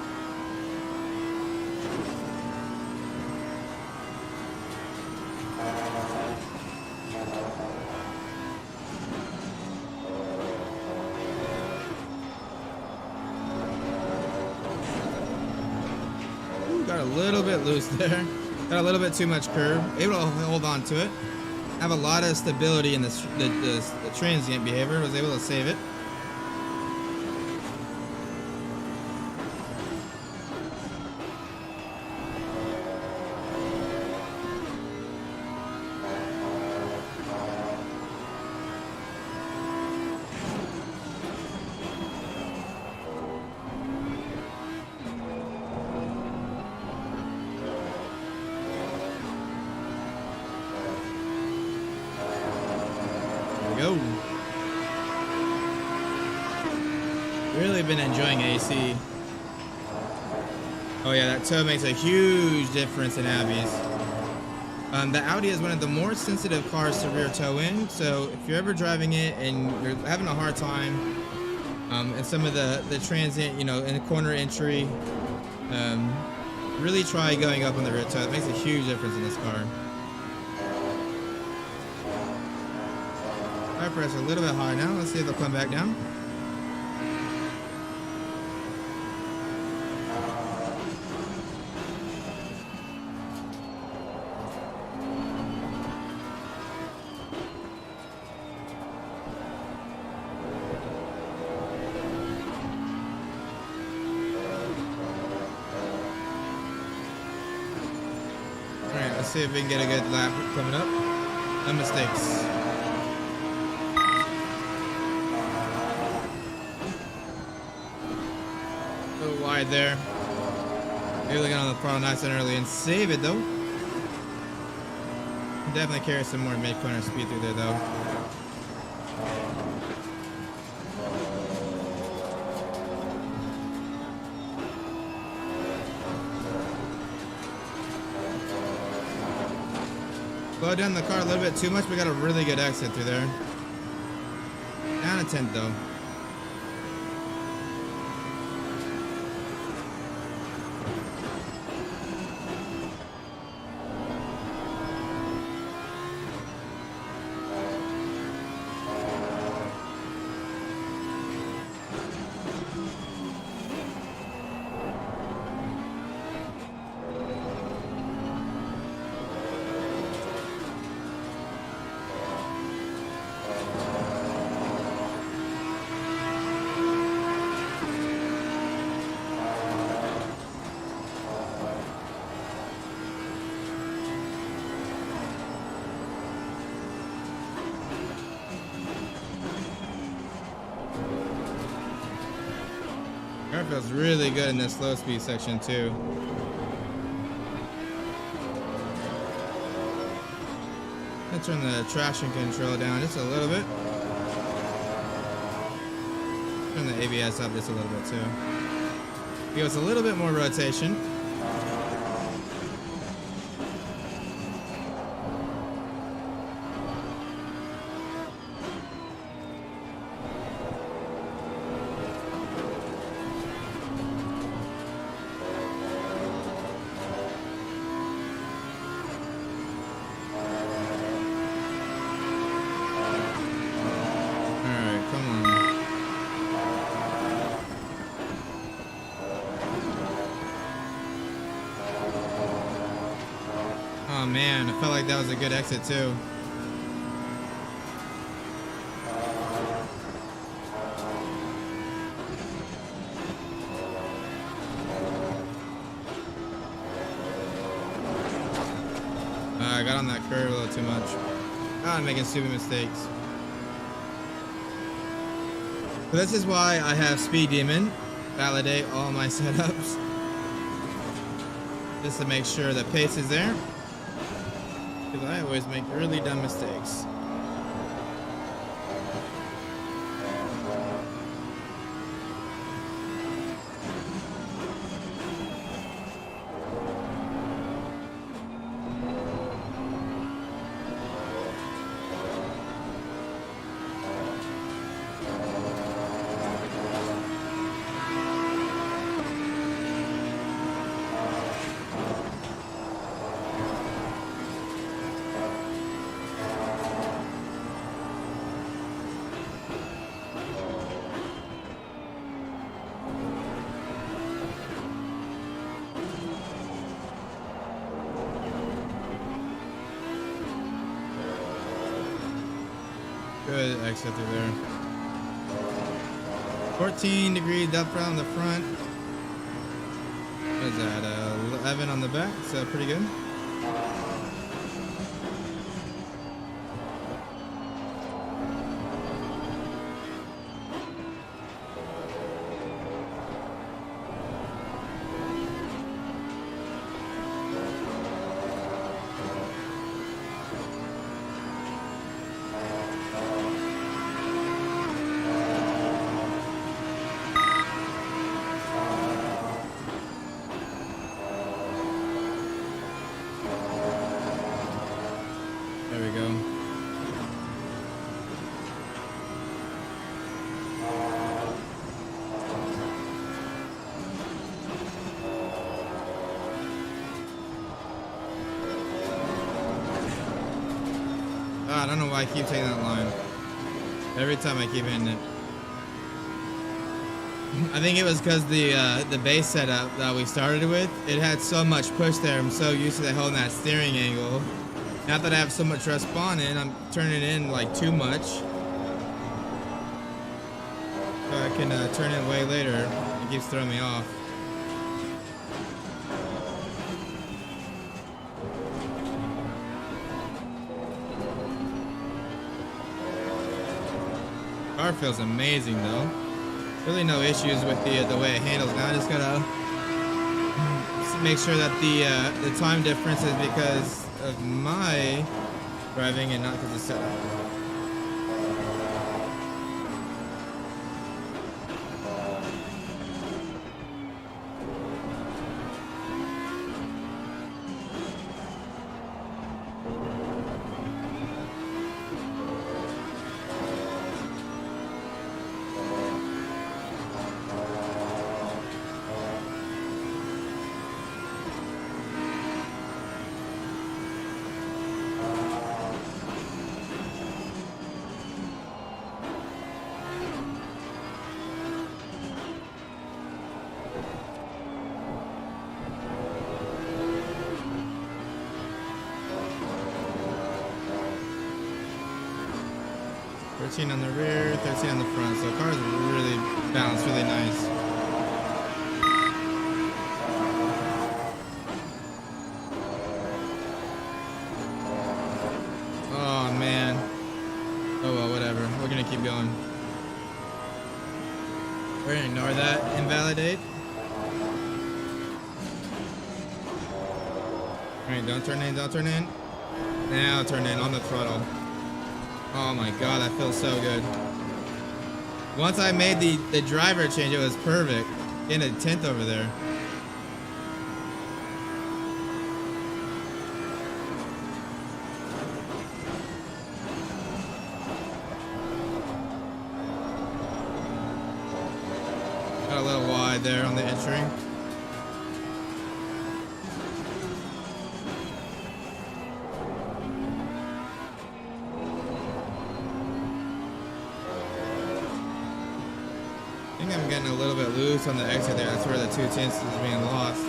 Ooh, got a little bit loose there. Got a little bit too much curve. Able to hold on to it. Have a lot of stability in the transient behavior. Was able to save it. Go. Really been enjoying AC. Oh yeah, that toe makes a huge difference in Abby's. The Audi is one of the more sensitive cars to rear toe in, so if you're ever driving it and you're having a hard time, and some of the transient, in the corner entry, really try going up on the rear toe. It makes a huge difference in this car. Tire pressure a little bit high now. Let's see if they'll come back down. Alright, let's see if we can get a good lap coming up. No mistakes. Wide there. Maybe looking on the throttle nice and early and save it though. Definitely carry some more mid-corner speed through there though. Slow down the car a little bit too much. We got a really good exit through there. Down a 10th though. Car feels really good in this slow speed section too. Let's turn the traction control down just a little bit. Turn the ABS up just a little bit too. Give us a little bit more rotation. Oh man, I felt like that was a good exit too. I got on that curve a little too much. I'm making stupid mistakes. So this is why I have Speed Demon validate all my setups, just to make sure the pace is there, because I always make really dumb mistakes. Good exit through there. 14 degree depth on the front. What is that? 11 on the back, so pretty good. There we go. I don't know why I keep taking that line. Every time I keep hitting it. I think it was because the base setup that we started with, it had so much push there. I'm so used to holding that steering angle. Now that I have so much responding, I'm turning in like too much. So I can turn it way later. It keeps throwing me off. Car feels amazing though. Really no issues with the way it handles. Now I just gotta make sure that the time difference is because of my driving and not because of setup. Thirteen on the rear, 13 on the front, so the car is really balanced, really nice. Oh man. Oh well, whatever. We're gonna keep going. We're gonna ignore that invalidate. Alright, don't turn in, don't turn in. Now turn in on the throttle. Oh my god, that feels so good. Once I made the driver change, it was perfect. In a 10th over there. Got a little wide there on the entry. I think I'm getting a little bit loose on the exit there. That's where the 2 tenths is being lost.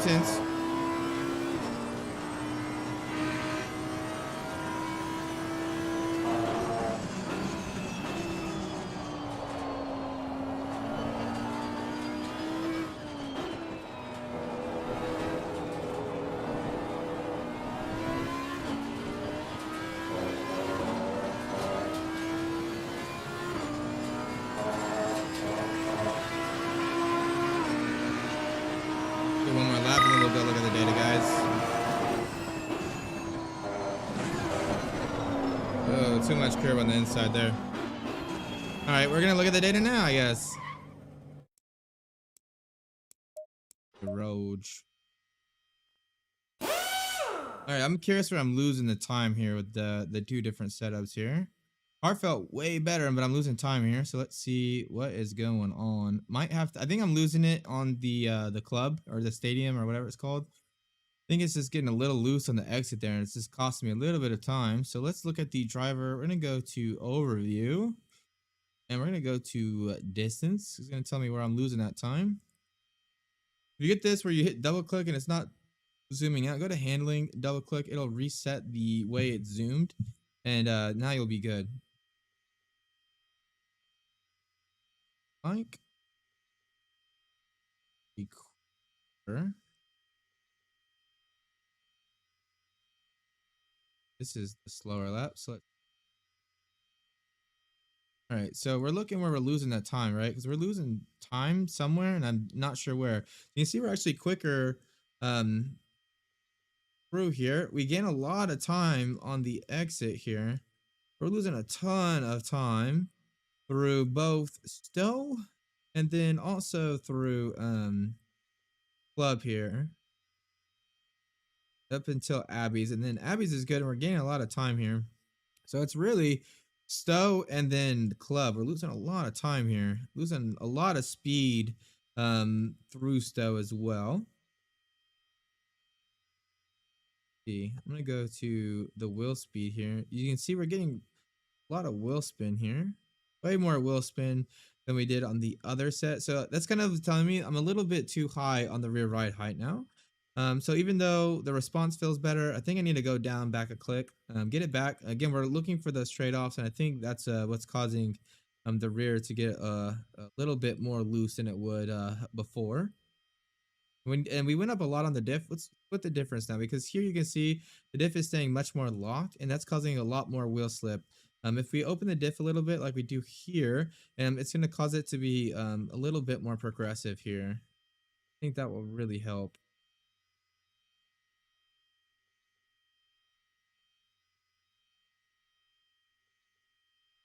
makes sense. One more lap and then we'll go look at the data, guys. Oh, too much curve on the inside there. All right, we're gonna look at the data now, I guess. The road. All right, I'm curious where I'm losing the time here with the two different setups here. Car felt way better, but I'm losing time here. So let's see what is going on. Might have to, I think I'm losing it on the club or the stadium or whatever it's called. I think it's just getting a little loose on the exit there, and it's just costing me a little bit of time. So let's look at the driver. We're gonna go to overview, and we're gonna go to distance. It's gonna tell me where I'm losing that time. If you get this where you hit double click and it's not zooming out, go to handling, double click. It'll reset the way it's zoomed, and now you'll be good. Like be quicker. This is the slower lap. So all right, so we're looking where we're losing that time, right? Because we're losing time somewhere, and I'm not sure where. You can see we're actually quicker through here. We gain a lot of time on the exit here. We're losing a ton of time through both Stowe and then also through Club here up until Abby's, and then Abby's is good, and we're gaining a lot of time here. So it's really Stowe and then Club. We're losing a lot of time here, losing a lot of speed through Stowe as well. I'm gonna go to the wheel speed here. You can see we're getting a lot of wheel spin here, way more wheel spin than we did on the other set. So that's kind of telling me I'm a little bit too high on the rear ride height now. So even though the response feels better, I think I need to go down back a click, get it back. Again, we're looking for those trade-offs, and I think that's what's causing the rear to get a little bit more loose than it would before. And we went up a lot on the diff. Let's split the difference now, because here you can see the diff is staying much more locked, and that's causing a lot more wheel slip. If we open the diff a little bit like we do here, it's going to cause it to be a little bit more progressive here. I think that will really help.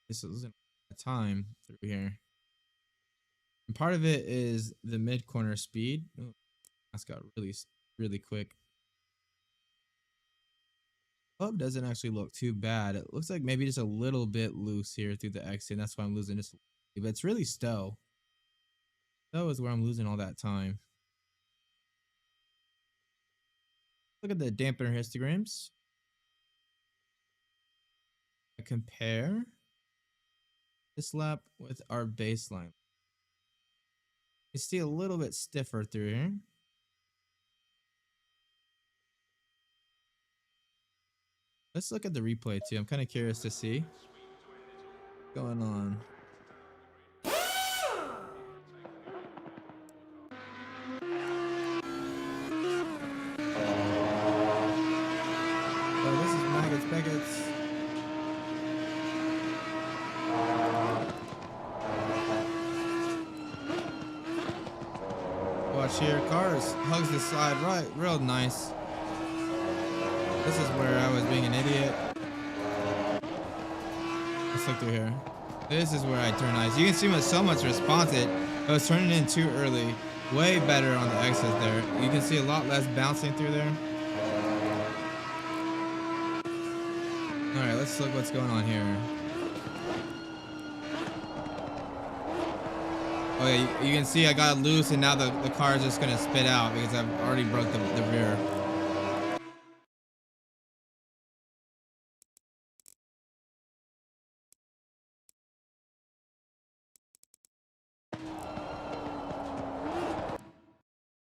This is a time through here. And part of it is the mid corner speed. Oh, that's got really quick. Club doesn't actually look too bad. It looks like maybe just a little bit loose here through the exit, and that's why I'm losing this. But it's really Stowe. Stowe is where I'm losing all that time. Look at the dampener histograms. I compare this lap with our baseline. You see a little bit stiffer through here. Let's look at the replay too. I'm kind of curious to see what's going on. Oh, this is Maggots Beggots. Watch here, cars hugs the side right, real nice. This is where I was being an idiot. Let's look through here. This is where I turn nice. You can see so much response. I was turning in too early. Way better on the exit there. You can see a lot less bouncing through there. All right, let's look what's going on here. Oh yeah, you can see I got loose, and now the car is just gonna spit out because I've already broke the rear.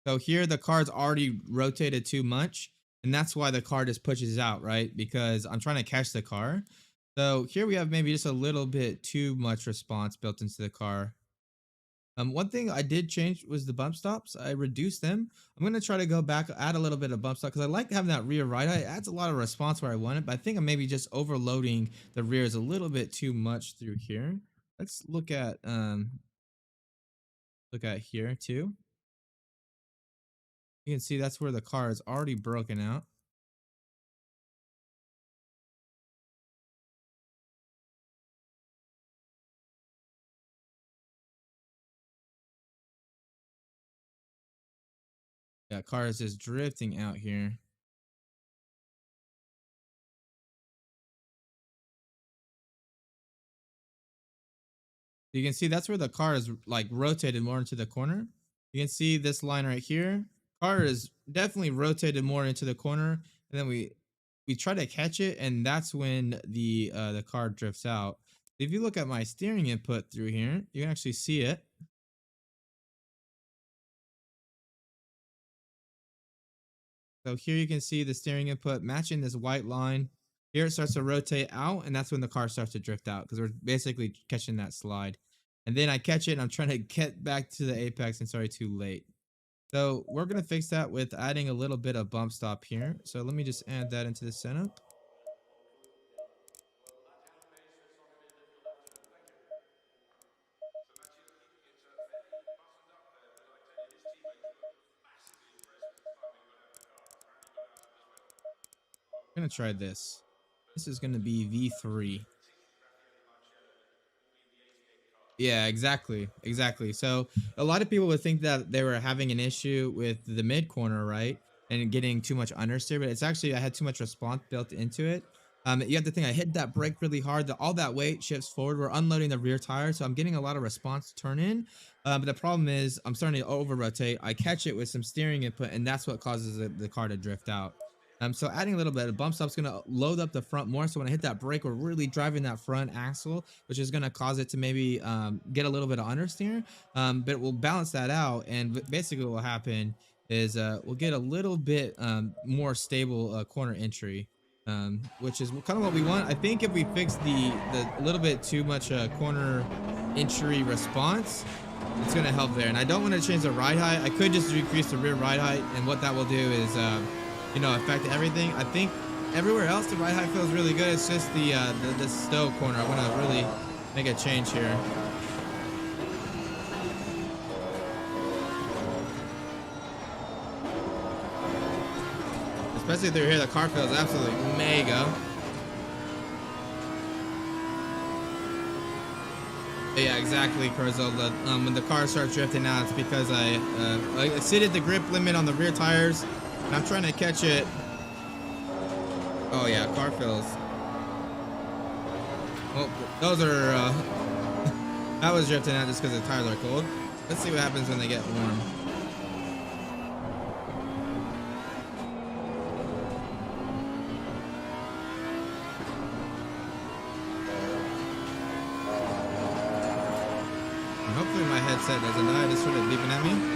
So here the car's already rotated too much, and that's why the car just pushes out, right? Because I'm trying to catch the car. So here we have maybe just a little bit too much response built into the car. One thing I did change was the bump stops. I reduced them. I'm gonna try to go back, add a little bit of bump stop because I like having that rear right eye. It adds a lot of response where I want it, but I think I'm maybe just overloading the rears a little bit too much through here. Let's look at here too. You can see that's where the car is already broken out. Yeah, car is just drifting out here. You can see that's where the car is like rotated more into the corner. You can see this line right here. Car is definitely rotated more into the corner, and then we try to catch it, and that's when the car drifts out. If you look at my steering input through here, you can actually see it. So here you can see the steering input matching this white line. Here it starts to rotate out, and that's when the car starts to drift out because we're basically catching that slide. And then I catch it, and I'm trying to get back to the apex, and sorry, too late. So we're going to fix that with adding a little bit of bump stop here. So let me just add that into the setup. I'm going to try this. This is going to be V3. Yeah, exactly. So a lot of people would think that they were having an issue with the mid corner, right? And getting too much understeer, but it's actually I had too much response built into it. You have to think I hit that brake really hard. All that weight shifts forward. We're unloading the rear tire, so I'm getting a lot of response turn in. But the problem is I'm starting to over rotate. I catch it with some steering input, and that's what causes the car to drift out. So adding a little bit of bump stop's gonna load up the front more. So when I hit that brake, we're really driving that front axle, which is gonna cause it to maybe get a little bit of understeer. But it will balance that out, and basically what will happen is we'll get a little bit more stable corner entry, which is kind of what we want. I think if we fix the little bit too much corner entry response, it's gonna help there. And I don't want to change the ride height. I could just decrease the rear ride height, and what that will do is affect everything. I think everywhere else the ride height feels really good. It's just the stow corner I want to really make a change here. Especially through here, the car feels absolutely mega. Yeah, exactly, Curzo. When the car starts drifting out, it's because I exceeded the grip limit on the rear tires. And I'm trying to catch it. Oh yeah, car feels. Oh, those are. That was drifting out just because the tires are cold. Let's see what happens when they get warm. And hopefully my headset doesn't die. It just started beeping at me.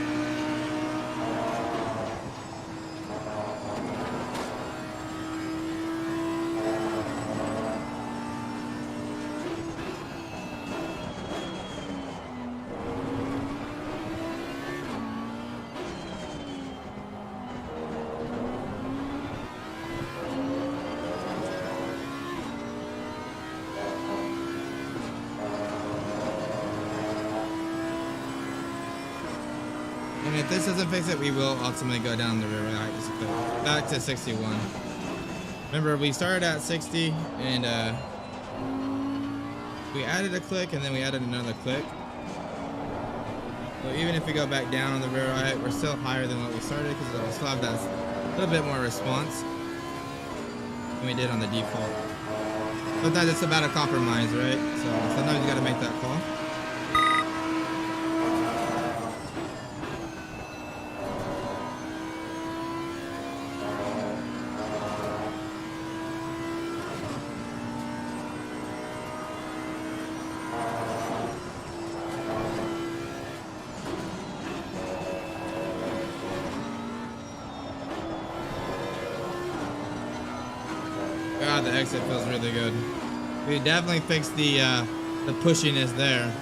And if this doesn't fix it, we will ultimately go down the rear right just a bit. Back to 61. Remember, we started at 60, and we added a click, and then we added another click. So even if we go back down on the rear right, we're still higher than what we started because we'll still have that little bit more response than we did on the default. Sometimes it's about a compromise, right? So sometimes you got to make that call. God, the exit feels really good. We definitely fixed the pushiness there.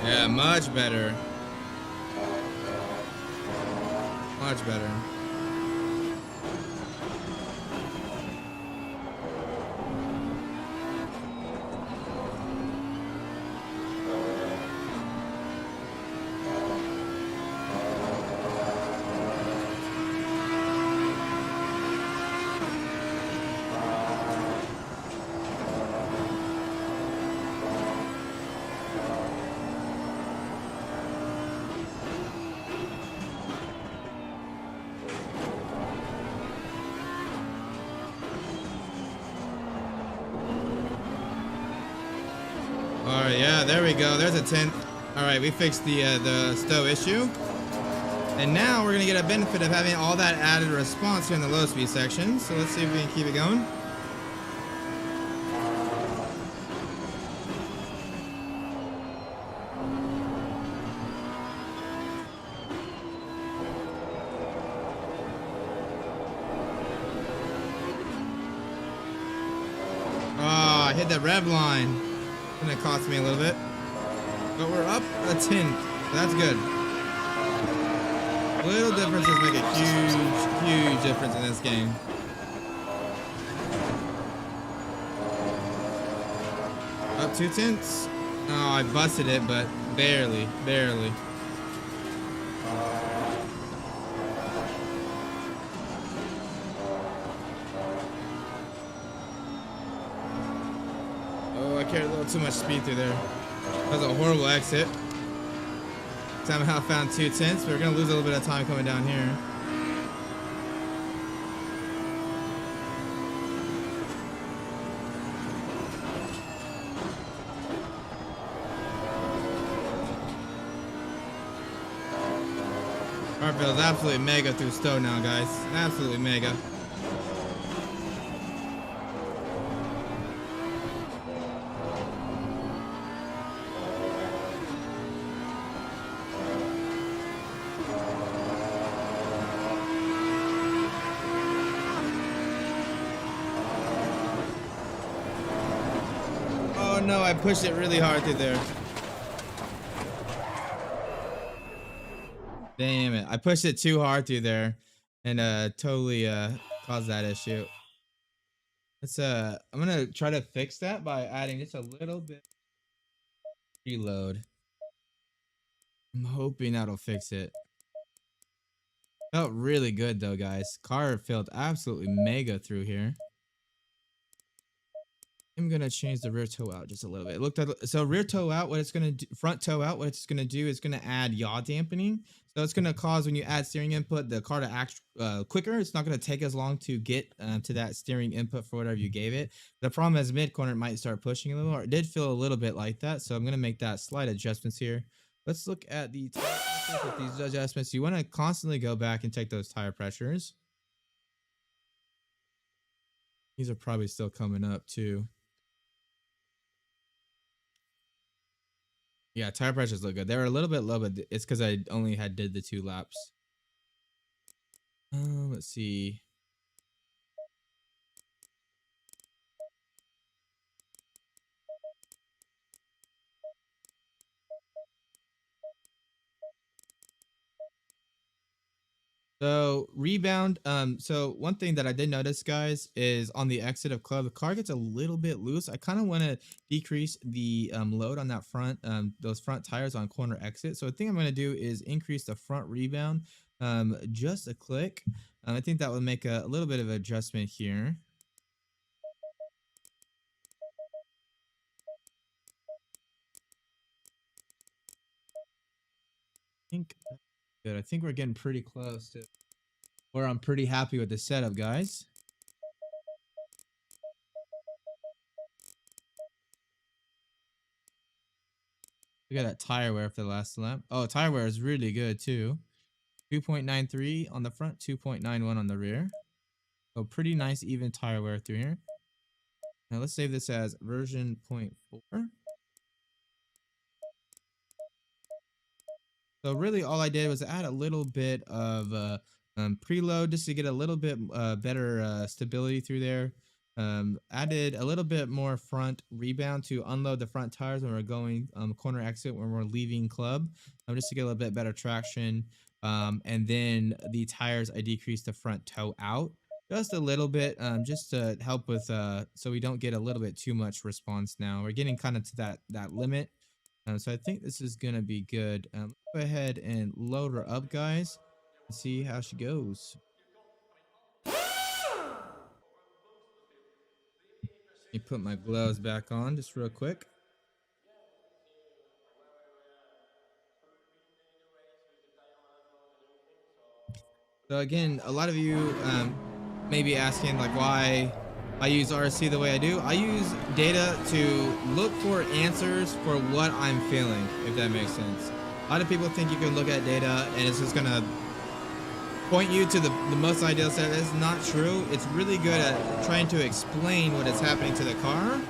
Yeah, much better. Much better. Alright, yeah, there we go. There's a 10th. Alright, we fixed the stow issue. And now we're going to get a benefit of having all that added response here in the low speed section. So let's see if we can keep it going. Oh, I hit that rev line. It's going to cost me a little bit. But we're up a 10th. So that's good. Little differences make a huge difference in this game. Up 2/10. Oh, I busted it, but barely. Oh, I carried a little too much speed through there. That was a horrible exit. Somehow found 2/10. We're gonna lose a little bit of time coming down here. Car feels absolutely mega through stow now, guys. Absolutely mega. Oh no, I pushed it really hard through there. Damn it. I pushed it too hard through there and totally caused that issue. Let's I'm gonna try to fix that by adding just a little bit reload. I'm hoping that'll fix it. Felt really good though, guys. Car felt absolutely mega through here. I'm gonna change the rear toe out just a little bit. Look at so rear toe out. What it's gonna do, front toe out. What it's gonna do is gonna add yaw dampening. So it's gonna cause when you add steering input, the car to act quicker. It's not gonna take as long to get to that steering input for whatever you gave it. The problem is mid corner it might start pushing a little more. It did feel a little bit like that. So I'm gonna make that slight adjustments here. Let's look at the tire pressures with these adjustments. You want to constantly go back and take those tire pressures. These are probably still coming up too. Yeah, tire pressures look good. They were a little bit low, but it's because I only did the 2 laps. Let's see. So rebound. So one thing that I did notice, guys, is on the exit of club, the car gets a little bit loose. I kind of want to decrease the load on that front, those front tires on corner exit. So the thing I'm going to do is increase the front rebound just a click. I think that would make a little bit of adjustment here. Good. I think we're getting pretty close to where I'm pretty happy with the setup, guys. We got that tire wear for the last lap. Oh, tire wear is really good too. 2.93 on the front, 2.91 on the rear. So pretty nice even tire wear through here. Now let's save this as version 0.4. So really all I did was add a little bit of preload just to get a little bit better stability through there. Added a little bit more front rebound to unload the front tires when we're going corner exit when we're leaving club, just to get a little bit better traction. And then the tires, I decreased the front toe out just a little bit, just to help with so we don't get a little bit too much response. Now we're getting kind of to that limit. So I think this is gonna be good. Let's go ahead and load her up, guys, and see how she goes. Let me put my gloves back on just real quick. So again, a lot of you may be asking like why I use RST the way I do. I use data to look for answers for what I'm feeling, if that makes sense. A lot of people think you can look at data and it's just gonna point you to the most ideal set. That's not true. It's really good at trying to explain what is happening to the car.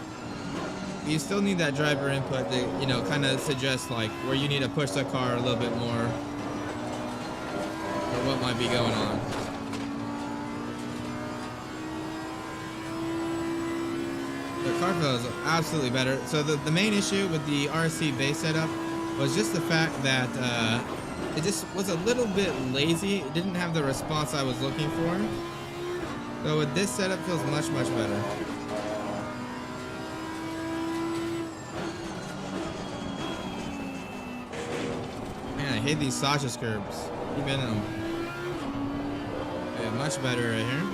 You still need that driver input to, you know, kind of suggest like where you need to push the car a little bit more or what might be going on. The car feels absolutely better. So the main issue with the RST base setup was just the fact that it just was a little bit lazy. It didn't have the response I was looking for. So with this setup, feels much better. Man, I hate these sausage curbs. Even yeah, much better right here.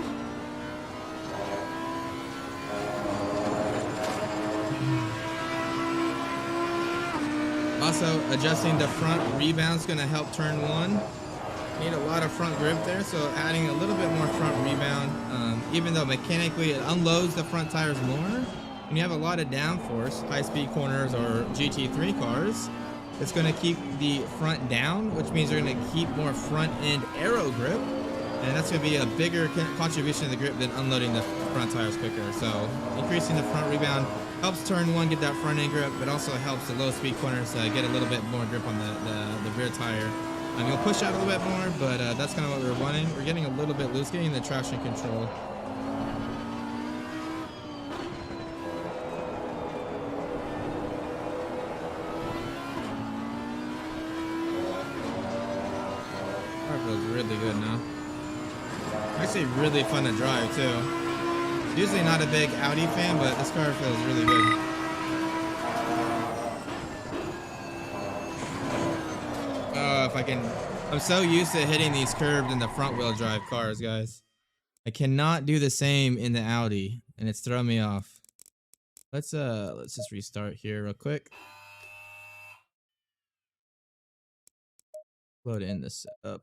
Also, adjusting the front rebound is going to help turn one. Need a lot of front grip there, so adding a little bit more front rebound, even though mechanically it unloads the front tires more. When you have a lot of downforce, high-speed corners or GT3 cars, it's going to keep the front down, which means you're going to keep more front-end aero grip, and that's going to be a bigger contribution to the grip than unloading the front tires quicker. So increasing the front rebound helps turn one get that front end grip, but also helps the low speed corners get a little bit more grip on the rear tire. You'll push out a little bit more, but that's kind of what we're wanting. We're getting a little bit loose, getting the traction control. Car feels really good now. Actually really fun to drive too. Usually not a big Audi fan, but this car feels really good. If I can, I'm so used to hitting these curbs in the front wheel drive cars, guys. I cannot do the same in the Audi, and it's throwing me off. Let's just restart here real quick. Load in the setup.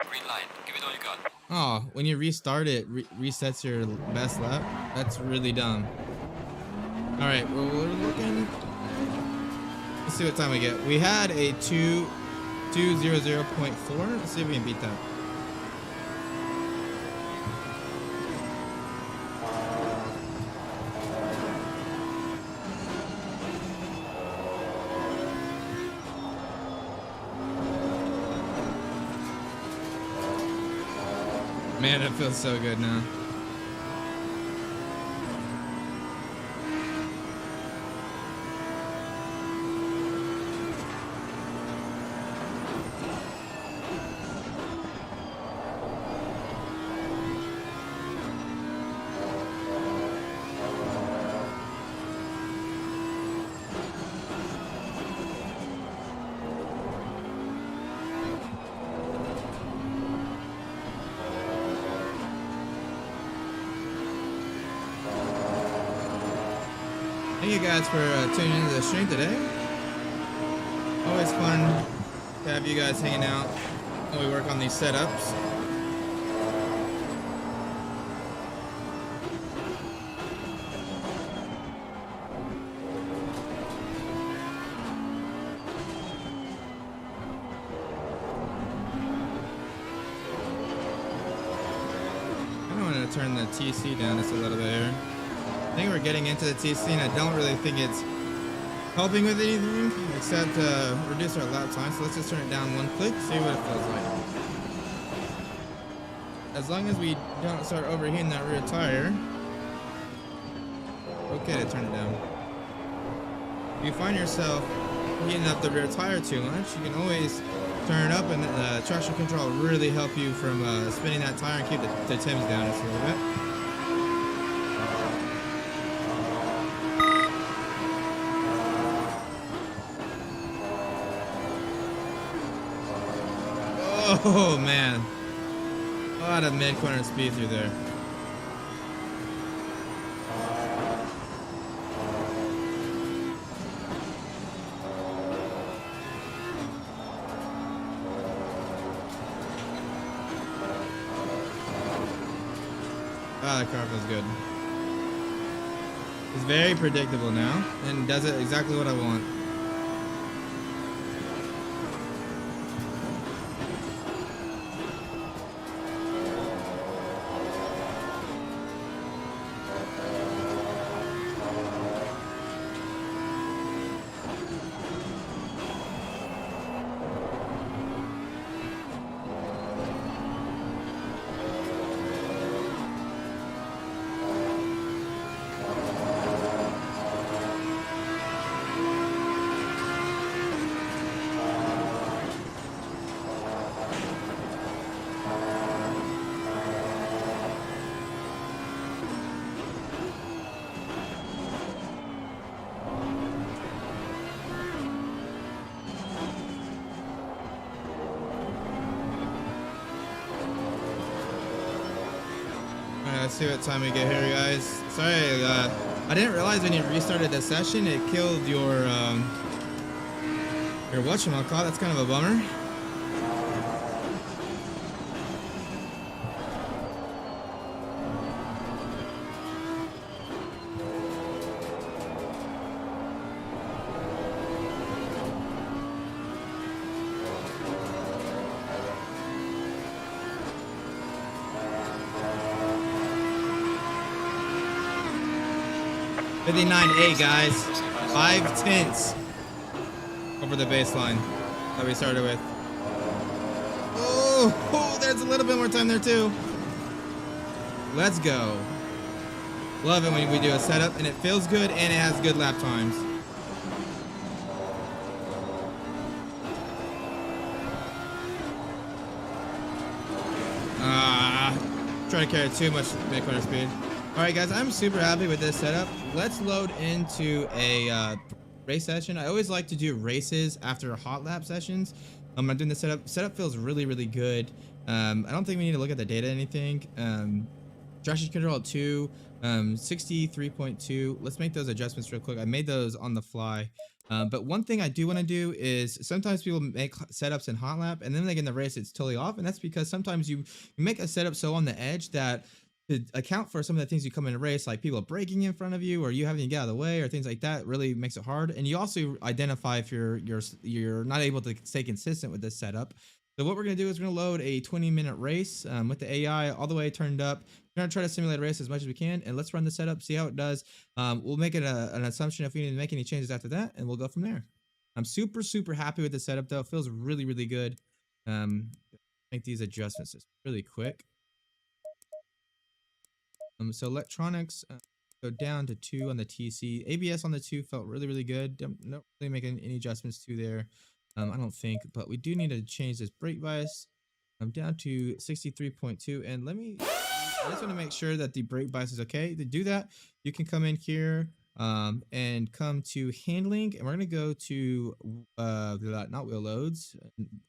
Green line, give it all you got. Oh, when you restart it, resets your best lap. That's really dumb. All right, well, we're looking. Let's see what time we get. We had a 2:00.4. Let's see if we can beat that. Man, it feels so good now. Thank you guys for tuning into the stream today. Always fun to have you guys hanging out while we work on these setups. I want to turn the TC down just a little bit here. think we're getting into the TC, and I don't really think it's helping with anything except reduce our lap time. So let's just turn it down one click, see what it feels like. As long as we don't start overheating that rear tire, okay to turn it down. If you find yourself heating up the rear tire too much, you can always turn it up, and traction control will really help you from spinning that tire and keep the Tims down just a little bit. Oh man, a lot of mid-corner speed through there. Ah, the car feels good. It's very predictable now and does it exactly what I want. Let's see what time we get here, guys. Sorry, I didn't realize when you restarted the session, it killed your whatchamacallit. That's kind of a bummer. $59.8, guys. 5 tenths over the baseline that we started with. Oh, there's a little bit more time there too. Let's go. Love it when we do a setup and it feels good and it has good lap times. Try to carry too much mid-corner speed. All right, guys, I'm super happy with this setup. Let's load into a race session. I always like to do races after hot lap sessions. I'm doing the setup. Setup feels really, really good. I don't think we need to look at the data or anything. Traction control at 2, 63.2. Let's make those adjustments real quick. I made those on the fly. But one thing I do want to do is sometimes people make setups in hot lap and then they get in the race, it's totally off. And that's because sometimes you make a setup so on the edge that to account for some of the things you come in a race, like people braking in front of you or you having to get out of the way or things like that, really makes it hard. And you also identify if you're not able to stay consistent with this setup. So what we're going to do is we're going to load a 20-minute race with the AI all the way turned up. We're going to try to simulate a race as much as we can, and let's run the setup, see how it does. We'll make it an assumption if we need to make any changes after that, and we'll go from there. I'm super, super happy with the setup, though. It feels really, really good. Make these adjustments just really quick. So electronics go down to 2 on the TC. ABS on the 2 felt really, really good. Not really making any adjustments to there. I don't think, but we do need to change this brake bias. I'm down to 63.2, and I just want to make sure that the brake bias is okay. To do that, you can come in here and come to handling, and we're going to go to not wheel loads.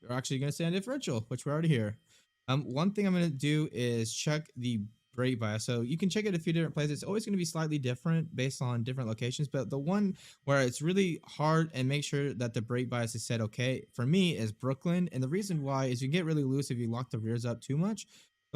We're actually going to stay on differential, which we're already here. One thing I'm going to do is check the brake bias. So you can check it a few different places. It's always going to be slightly different based on different locations, but the one where it's really hard and make sure that the brake bias is set okay for me is Brooklyn. And the reason why is you get really loose if you lock the rears up too much.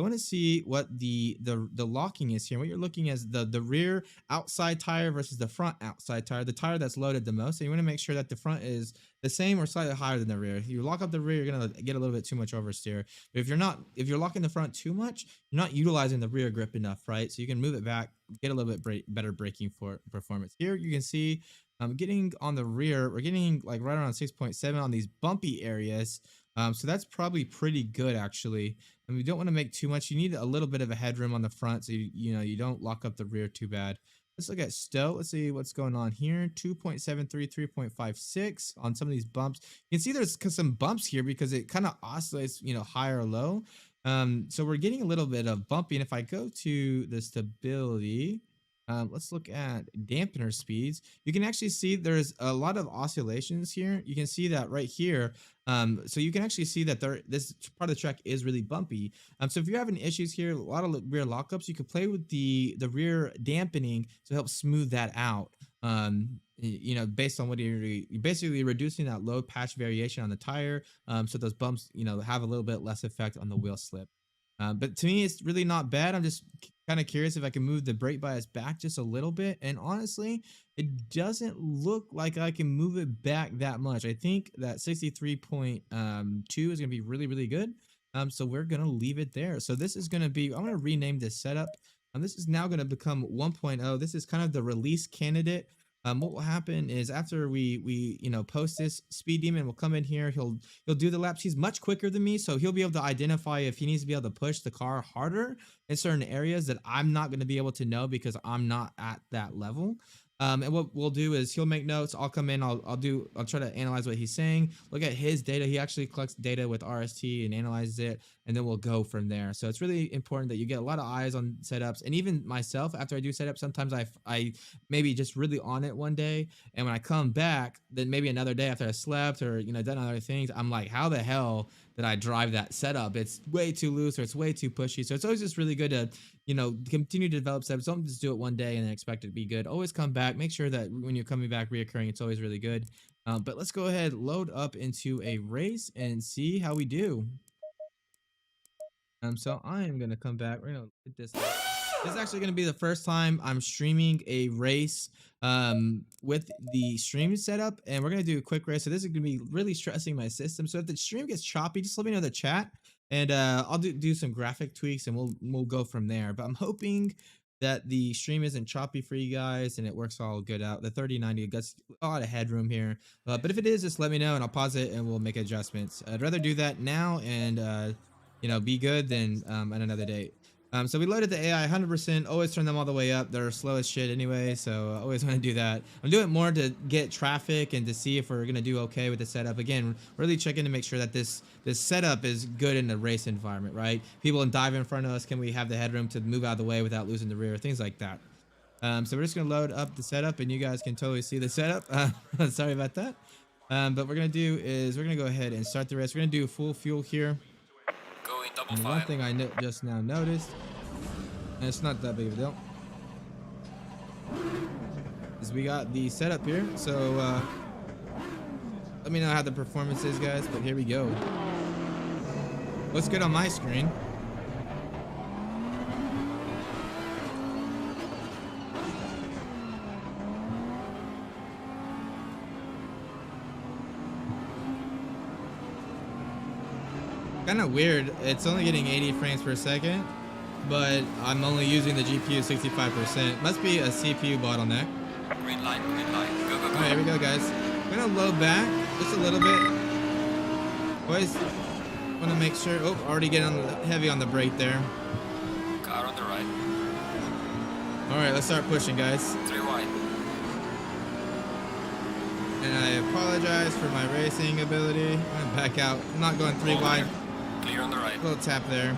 I want to see what the locking is here. What you're looking at is the rear outside tire versus the front outside tire, the tire that's loaded the most. So you want to make sure that the front is the same or slightly higher than the rear. If you lock up the rear, you're gonna get a little bit too much oversteer. But if you're locking the front too much, you're not utilizing the rear grip enough, right? So you can move it back, get a little bit better braking for performance. Here you can see getting on the rear, we're getting like right around 6.7 on these bumpy areas. So that's probably pretty good actually. And we don't want to make too much. You need a little bit of a headroom on the front so you don't lock up the rear too bad. Let's look at stow. Let's see what's going on here. 2.73, 3.56 on some of these bumps. You can see there's some bumps here because it kind of oscillates, high or low. So we're getting a little bit of bumpy. And if I go to the stability, let's look at dampener speeds. You can actually see there's a lot of oscillations here. You can see that right here. So you can actually see that this part of the track is really bumpy. So if you're having issues here, a lot of rear lockups, you could play with the rear dampening to help smooth that out. Based on what you're basically reducing that load patch variation on the tire. So those bumps, have a little bit less effect on the wheel slip. But to me, it's really not bad. I'm just kind of curious if I can move the brake bias back just a little bit. And honestly, it doesn't look like I can move it back that much. I think that 63.2 is going to be really, really good. So we're going to leave it there. So this is going to be, I'm going to rename this setup. This is now going to become 1.0. This is kind of the release candidate. What will happen is after we post this, Speed Demon will come in here. He'll do the laps. He's much quicker than me, so he'll be able to identify if he needs to be able to push the car harder in certain areas that I'm not going to be able to know because I'm not at that level. And what we'll do is he'll make notes. I'll come in. I'll try to analyze what he's saying. Look at his data. He actually collects data with RST and analyzes it, and then we'll go from there. So it's really important that you get a lot of eyes on setups. And even myself, after I do setups, sometimes I maybe just really on it one day, and when I come back, then maybe another day after I slept or done other things, I'm like, how the hell did I drive that setup? It's way too loose or it's way too pushy. So it's always just really good to continue to develop setups. Don't just do it one day and then expect it to be good. Always come back. Make sure that when you're coming back reoccurring, it's always really good. But let's go ahead, load up into a race and see how we do. So I am gonna come back. We're gonna hit this. This is actually gonna be the first time I'm streaming a race with the stream setup, and we're gonna do a quick race. So this is gonna be really stressing my system. So if the stream gets choppy, just let me know in the chat, and I'll do some graphic tweaks, and we'll go from there. But I'm hoping that the stream isn't choppy for you guys and it works all good out. The 3090 gets a lot of headroom here, but if it is, just let me know and I'll pause it and we'll make adjustments. I'd rather do that now and be good than at another date. So we loaded the AI 100%, always turn them all the way up. They're slow as shit anyway, so I always want to do that. I'm doing it more to get traffic and to see if we're going to do okay with the setup. Again, really checking to make sure that this setup is good in the race environment, right? People can dive in front of us. Can we have the headroom to move out of the way without losing the rear? Things like that. So we're just going to load up the setup, and you guys can totally see the setup. Sorry about that. But what we're going to do is we're going to go ahead and start the race. We're going to do full fuel here. And one thing I just now noticed, and it's not that big of a deal, is we got the setup here. So let me know how the performance is, guys, but here we go. Looks good on my screen. Kind of weird. It's only getting 80 frames per second, but I'm only using the GPU 65%. Must be a CPU bottleneck. Green light, go, go, go. All right, here we go, guys. I'm gonna load back just a little bit. Always want to make sure. Oh, already getting heavy on the brake there. Car on the right. All right, let's start pushing, guys. 3 wide. And I apologize for my racing ability. I'm gonna back out. I'm not going 3 wide. Clear on the right. A little tap there.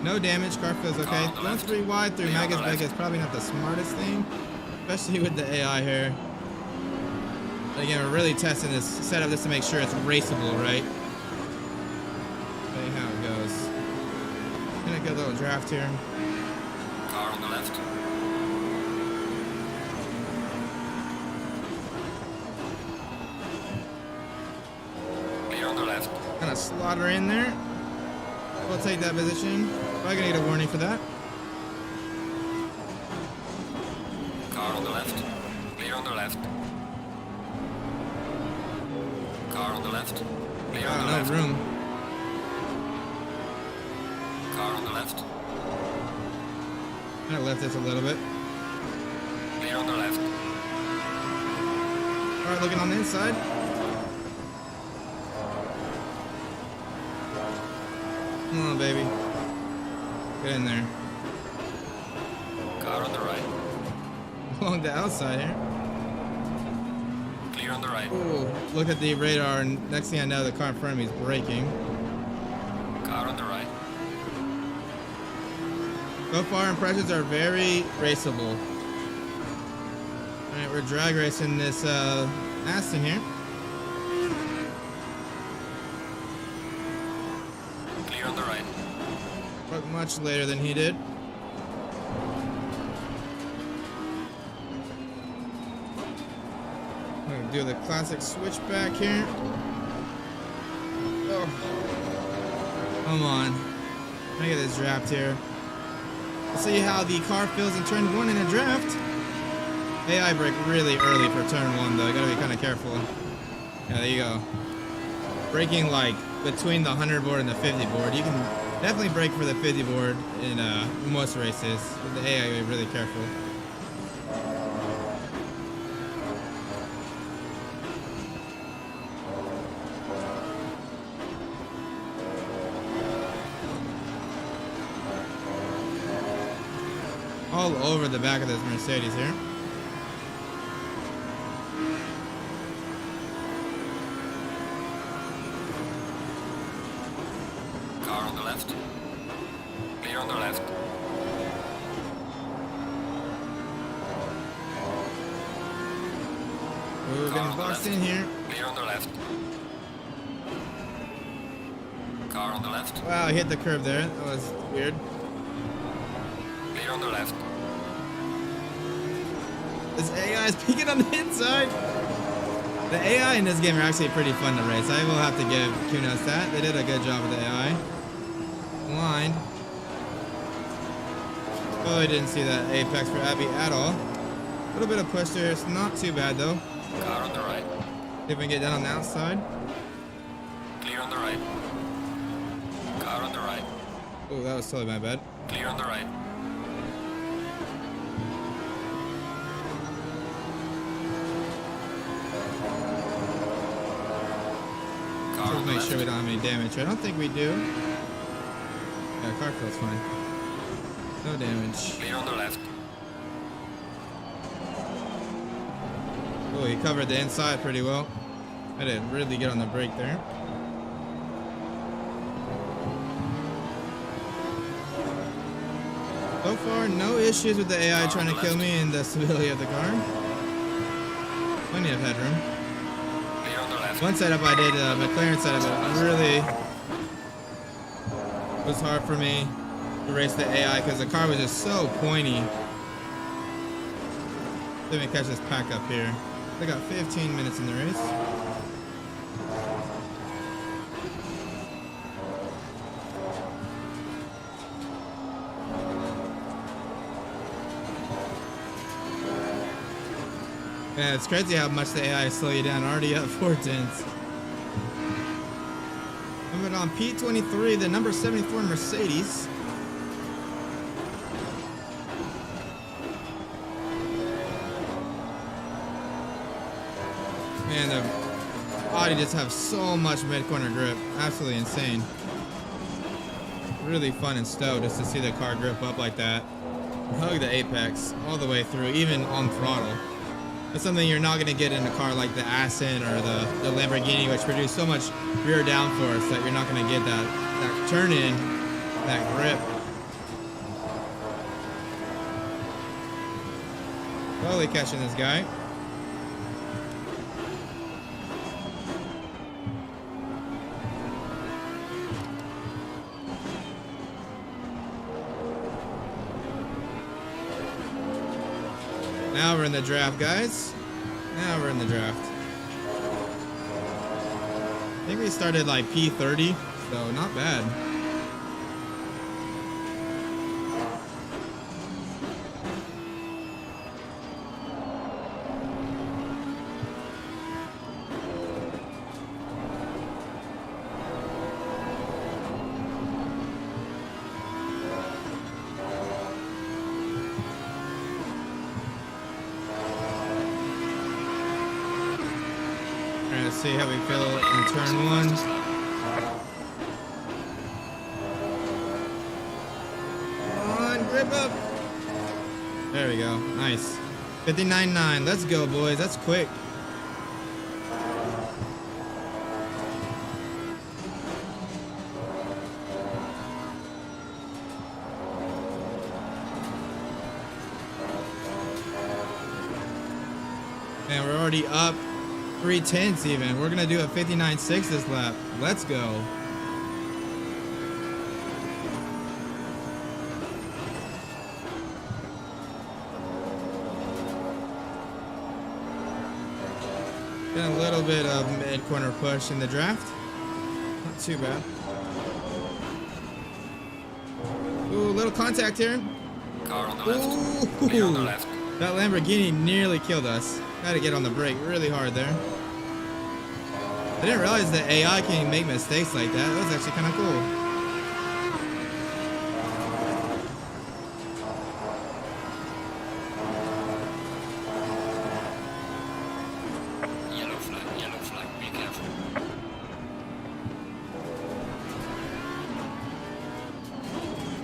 No damage. Car feels okay. Going 3 wide through Magus Vega is probably not the smartest thing, especially with the AI here. But again, we're really testing this setup just to make sure it's raceable, right? See how it goes. Gonna get a little draft here. Car on the left. Clear on the left. Gonna slaughter in there. We'll take that position. Probably gonna get a warning for that. Car on the left. Clear on the left. Car on the left. Clear on the left. No room. Car on the left. I left this a little bit. Clear on the left. Alright, looking on the inside. Come on, baby. Get in there. Car on the right. Along the outside here. Clear on the right. Ooh, look at the radar, and next thing I know, the car in front of me is braking. Car on the right. So far, impressions are very raceable. Alright, we're drag racing this Aston here. Clear on the right. But much later than he did. I'm gonna do the classic switchback here. Oh. Come on. Let me get this draft here. Let's see how the car feels in turn 1 in a draft. AI brake really early for turn 1 though. You gotta be kind of careful. Yeah, there you go. Braking like between the 100 board and the 50 board. You can definitely brake for the 50 board in most races. With the AI, be really careful. All over the back of this Mercedes here. Car on the left. Clear on the left. We're getting boxed in here. Clear on the left. Car on the left. Wow, I hit the curb there. That was weird. Clear on the left. This AI is peeking on the inside. The AI in this game are actually pretty fun to race. I will have to give kudos that. They did a good job with the AI. Blind. Oh, I didn't see that apex for Abby at all. A little bit of push there. It's not too bad though. Car on the right. See if we can get down on the outside. Clear on the right. Car on the right. Oh, that was totally my bad. Clear on the right. Car Let's on the make left. sure we don't have any damage. I don't think we do. Yeah, car feels fine. No damage. Clear on the left. Oh, he covered the inside pretty well. I didn't really get on the brake there. So far, no issues with the AI trying to kill me and the stability of the car. Plenty of headroom. Clear on the left. One setup I did, McLaren setup, it really was hard for me to race the AI because the car was just so pointy. Let me catch this pack up here. I got 15 minutes in the race. Yeah, it's crazy how much the AI slow you down. Already up 4 tenths. Moving on, P23, the number 74 Mercedes. Man, the Audi just have so much mid-corner grip. Absolutely insane. Really fun and stoked just to see the car grip up like that. Hug the apex all the way through, even on throttle. That's something you're not going to get in a car like the Aston or the Lamborghini, which produce so much rear downforce that you're not going to get that turn in, that grip. Totally catching this guy. Now we're in the draft, guys. Now we're in the draft. I think we started like P30, so not bad. let's see how we feel in turn 1. Come on, grip up. There we go. Nice. 59.9. Let's go, boys. That's quick. Man, we're already up 3/10 even. We're gonna do a 59.6 this lap. Let's go. Got a little bit of mid-corner push in the draft. Not too bad. Ooh, little contact here. Car on the left. Clear on the left. That Lamborghini nearly killed us. Had to get on the brake really hard there. I didn't realize that AI can make mistakes like that. That was actually kind of cool. Yellow flag, be careful.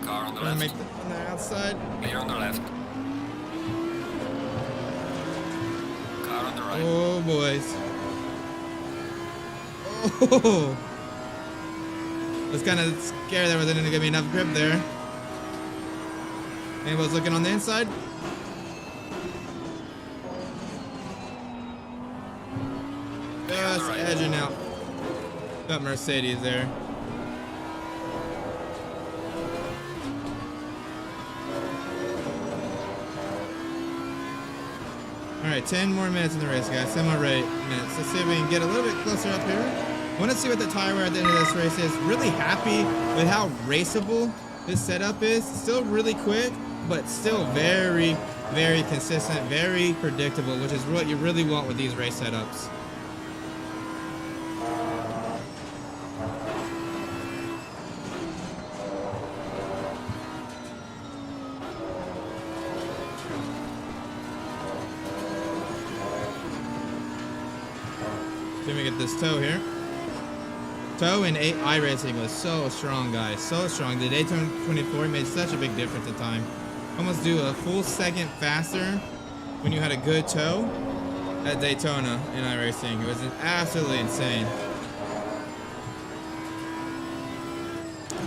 Car on the left. Make on the outside. Clear on the left. Car on the right. Oh, boys. Oh. I was kind of scared there wasn't going to give me enough grip there. Anybody's looking on the inside? Just edging out. Got Mercedes there. Alright, 10 more minutes in the race, guys. 10 more minutes. Let's see if we can get a little bit closer up here. Want to see what the tire wear at the end of this race is. Really happy with how raceable this setup is. Still really quick, but still very, very consistent, very predictable, which is what you really want with these race setups. Let me get this toe here. Toe in iRacing was so strong, guys. So strong. The Daytona 24 made such a big difference in time. Almost do a full second faster when you had a good toe at Daytona in iRacing. It was absolutely insane.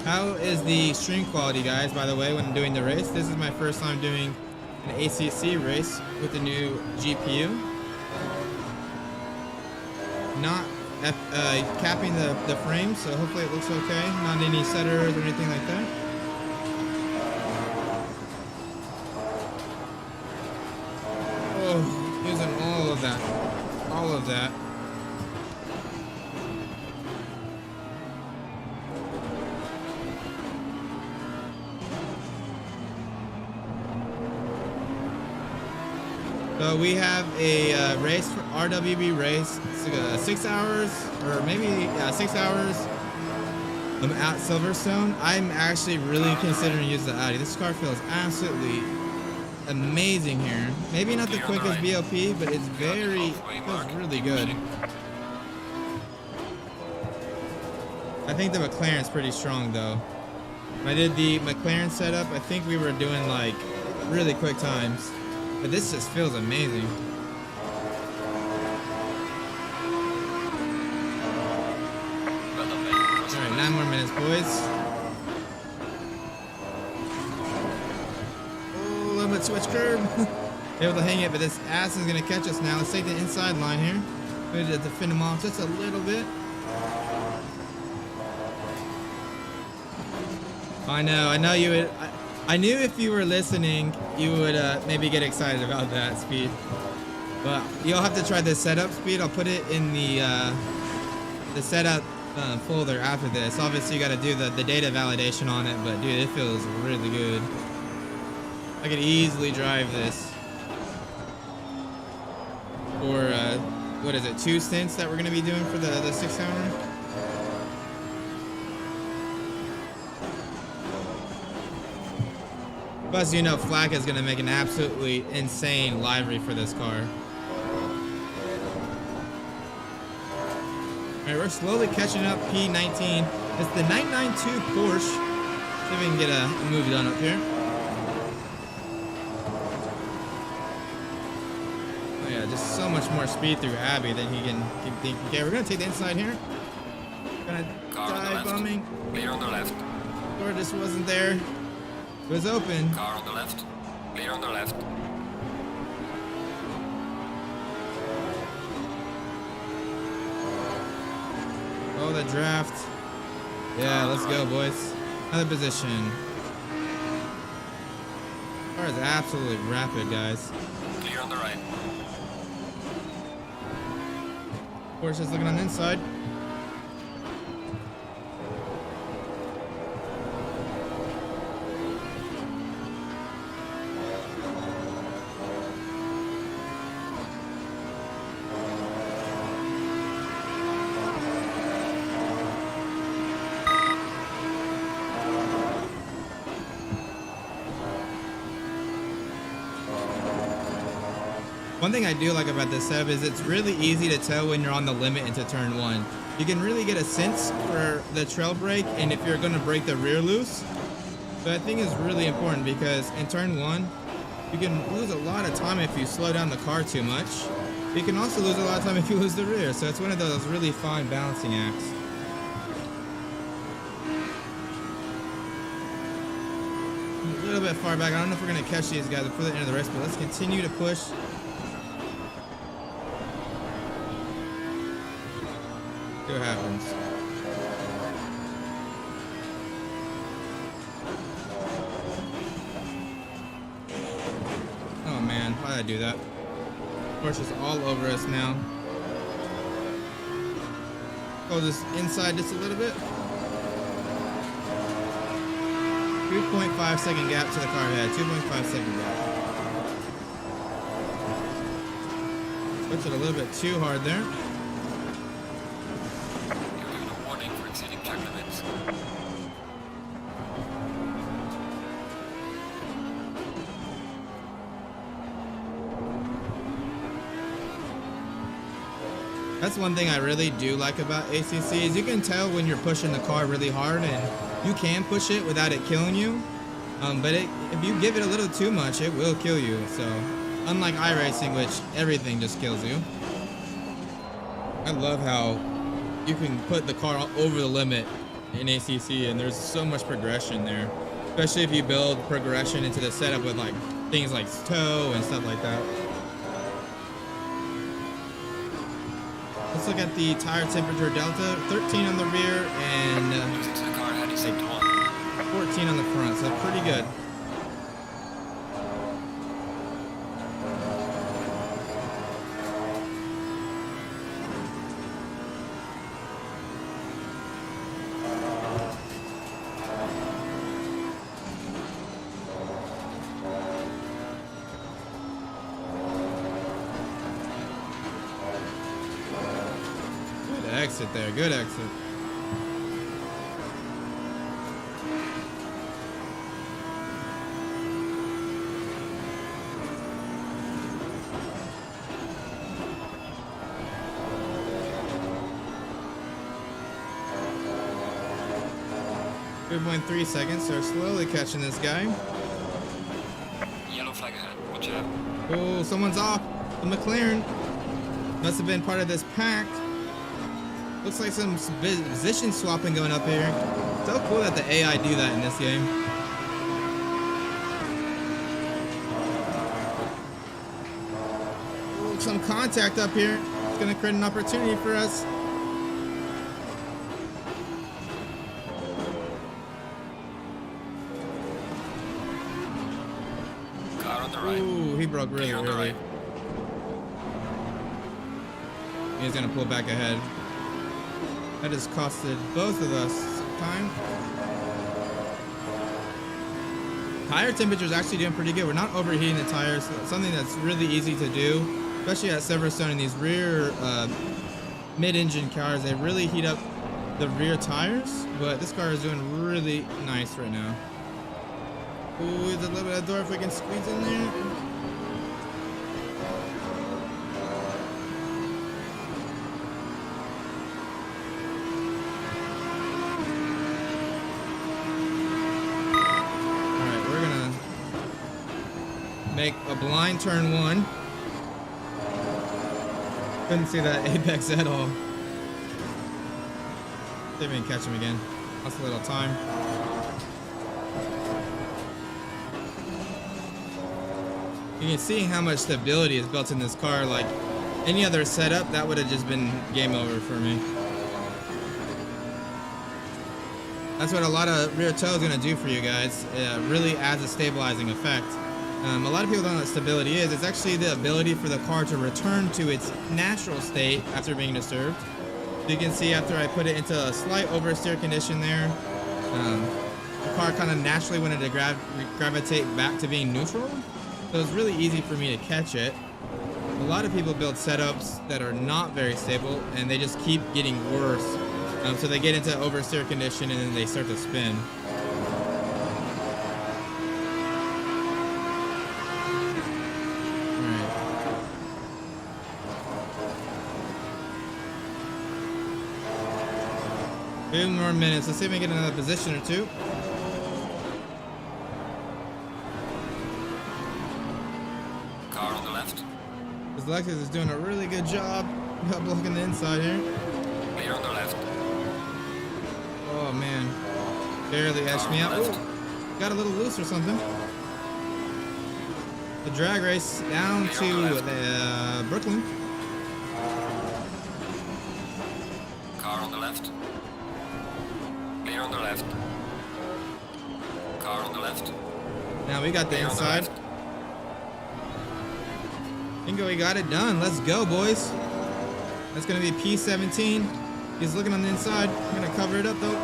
How is the stream quality, guys, by the way, when I'm doing the race? This is my first time doing an ACC race with the new GPU. Not capping the frame, so hopefully it looks okay. Not any setters or anything like that. Oh, using all of that. All of that. So we have a race for RWB race. It's 6 hours, or maybe 6 hours. I'm at Silverstone. I'm actually really considering using the Audi. This car feels absolutely amazing here. Maybe not the quickest BOP, but it's feels really good. I think the McLaren's pretty strong though. When I did the McLaren setup, I think we were doing like really quick times. But this just feels amazing. Alright, 9 more minutes, boys. Oh, a little bit switch curb. Able to hang it, but this ass is going to catch us now. Let's take the inside line here. We need to fend him off just a little bit. I know you would. I knew if you were listening, you would maybe get excited about that speed. But you'll have to try the setup speed. I'll put it in the setup folder after this. Obviously, you got to do the data validation on it, but dude, it feels really good. I could easily drive this for what is it, 2 stints that we're gonna be doing for the 6 hour. Plus, you know, Flack is going to make an absolutely insane livery for this car. Alright, we're slowly catching up P19. It's the 992 Porsche. See if we can get a move done up here. Oh yeah, just so much more speed through Abbey than he can think. Okay, we're gonna take the inside here. Gonna dive bombing. Clear on the left. Door just wasn't there. It was open. Car on the left. Clear on the left. Oh, the draft. Yeah, let's go, boys. Another position. Car is absolutely rapid, guys. Clear on the right. Porsche's looking on the inside. One thing I do like about this setup is it's really easy to tell when you're on the limit into turn 1. You can really get a sense for the trail brake and if you're going to break the rear loose. But I think it's really important because in turn 1, you can lose a lot of time if you slow down the car too much. You can also lose a lot of time if you lose the rear. So it's one of those really fine balancing acts. A little bit far back. I don't know if we're going to catch these guys before the end of the race, but let's continue to push. See what happens. Oh man, why did I do that? Porsche's all over us now. Go this inside just a little bit. 2.5 second gap to the car ahead. 2.5 second gap. Puts it a little bit too hard there. That's one thing I really do like about ACC is you can tell when you're pushing the car really hard and you can push it without it killing you. But if you give it a little too much, it will kill you. So unlike iRacing, which everything just kills you. I love how you can put the car over the limit in ACC and there's so much progression there. Especially if you build progression into the setup with like things like tow and stuff like that. Let's look at the tire temperature delta. 13 on the rear and like 14 on the front, so pretty good. Exit there, good exit. Good 1.3 seconds, so we're slowly catching this guy. Yellow flag ahead, watch out. Oh, someone's off. The McLaren must have been part of this pack. Looks like some position swapping going up here. So cool that the AI do that in this game. Ooh, some contact up here. It's gonna create an opportunity for us. Car on the right. Ooh, he broke really early. Right. He's gonna pull back ahead. That has costed both of us some time. Tire temperature is actually doing pretty good. We're not overheating the tires. Something that's really easy to do, especially at Silverstone in these rear mid-engine cars. They really heat up the rear tires, but this car is doing really nice right now. Ooh, there's a little bit of door if we can squeeze in there. make a blind turn 1. Couldn't see that apex at all. See if we can catch him again. Lost a little time. You can see how much stability is built in this car. Like any other setup, that would have just been game over for me. That's what a lot of rear toe is going to do for you guys. It really adds a stabilizing effect. A lot of people don't know what stability is. It's actually the ability for the car to return to its natural state after being disturbed. You can see after I put it into a slight oversteer condition there, the car kind of naturally wanted to gravitate back to being neutral. So it's really easy for me to catch it. A lot of people build setups that are not very stable and they just keep getting worse. So they get into oversteer condition and then they start to spin. Few more minutes. Let's see if we can get another position or two. Car on the left. This Lexus is doing a really good job of blocking the inside here. Clear on the left. Oh man, barely edged me out. Ooh, got a little loose or something. The drag race down to Brooklyn. Car on the left. Clear on the left. Car on the left. Now we got the inside. Bingo, we got it done. Let's go, boys. That's gonna be P17. He's looking on the inside. I'm gonna cover it up though.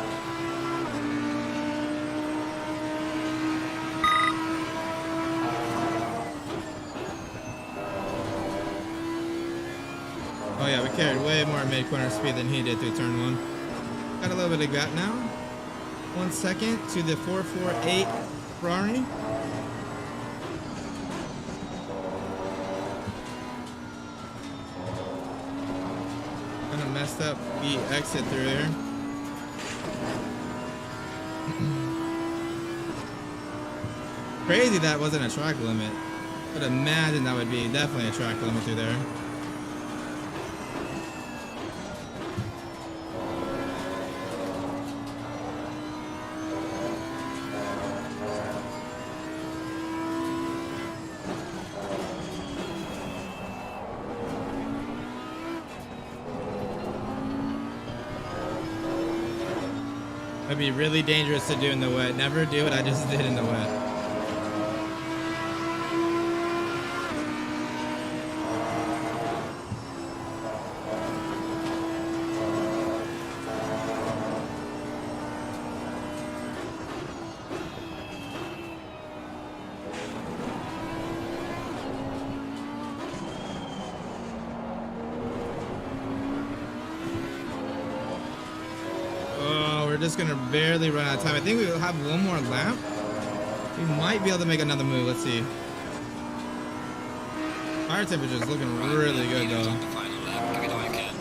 Oh yeah, we carried way more mid-corner speed than he did through turn 1. Got a little bit of gap now. 1 second to the 448 Ferrari. Kind of messed up the exit through there. Crazy that wasn't a track limit. But imagine that would be definitely a track limit through there. It'd be really dangerous to do in the wet. Never do what I just did in the wet. Just gonna barely run out of time. I think we will have one more lap. We might be able to make another move. Let's see. Tire temperature is looking really good though. Final lap. Give it all you can.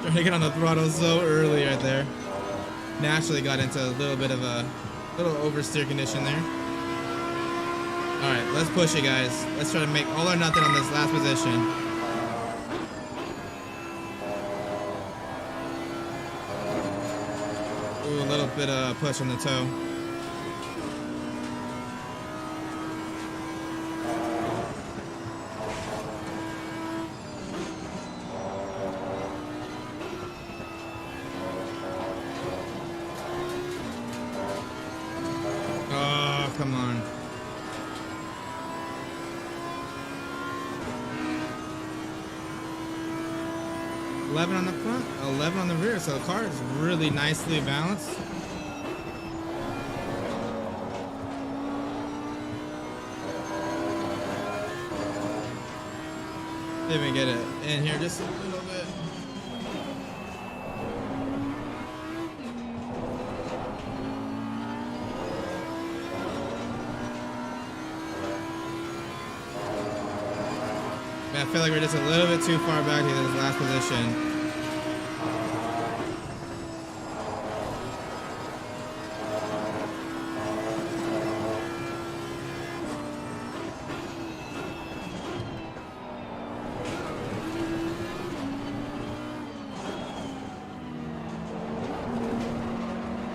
Trying to get on the throttle so early right there. Naturally got into a little bit of a little oversteer condition there. All right, let's push it, guys. Let's try to make all or nothing on this last position. Ooh, a little bit of push on the toe. Come on. $11 on the front, 11 on the rear, so the car is really nicely balanced. See if we can get it in here just a little bit. Man, I feel like we're just a little bit too far back to this last position.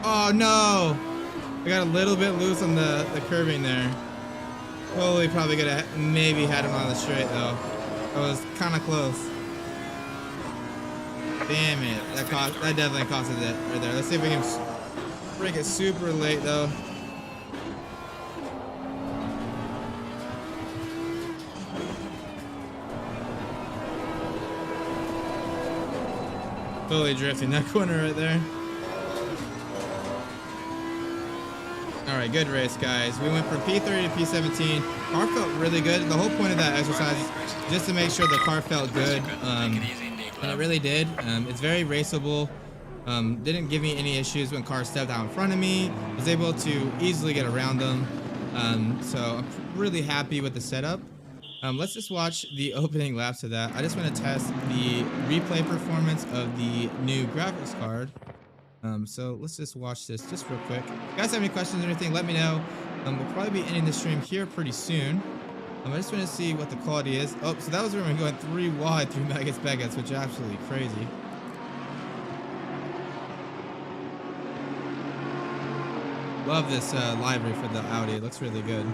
Oh no! I got a little bit loose on the curving there. Totally probably could have maybe had him on the straight though. I was kind of close. Damn it. That definitely costed it right there. Let's see if we can break it super late though. Totally drifting that corner right there. All right, good race, guys. We went from P30 to P17. Car felt really good. The whole point of that exercise is just to make sure the car felt good, and it really did. It's very raceable. Didn't give me any issues when cars stepped out in front of me. Was able to easily get around them. So I'm really happy with the setup. Let's just watch the opening laps of that. I just want to test the replay performance of the new graphics card. So let's just watch this just real quick. If you guys have any questions or anything, let me know. We'll probably be ending the stream here pretty soon. I just want to see what the quality is. Oh, so that was where we're going 3 wide through Megas Begas, which is absolutely crazy. Love this livery for the Audi. It looks really good.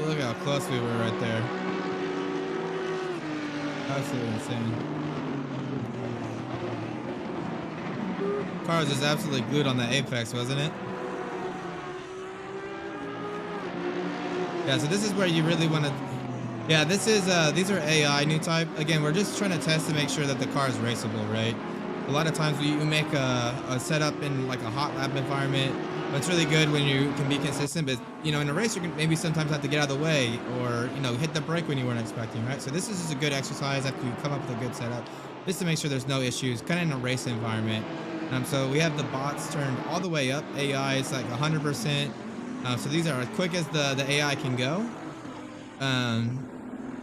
Look how close we were right there. Absolutely insane. Car was just absolutely glued on the apex, wasn't it? Yeah, so this is where you really want to... Yeah, this is these are AI new type. Again, we're just trying to test to make sure that the car is raceable, right? A lot of times you make a setup in like a hot lap environment. But it's really good when you can be consistent, but you know, in a race you can maybe sometimes have to get out of the way or, you know, hit the brake when you weren't expecting, right? So this is just a good exercise after you come up with a good setup, just to make sure there's no issues, kind of in a race environment. So we have the bots turned all the way up. AI is like 100%. So these are as quick as the AI can go.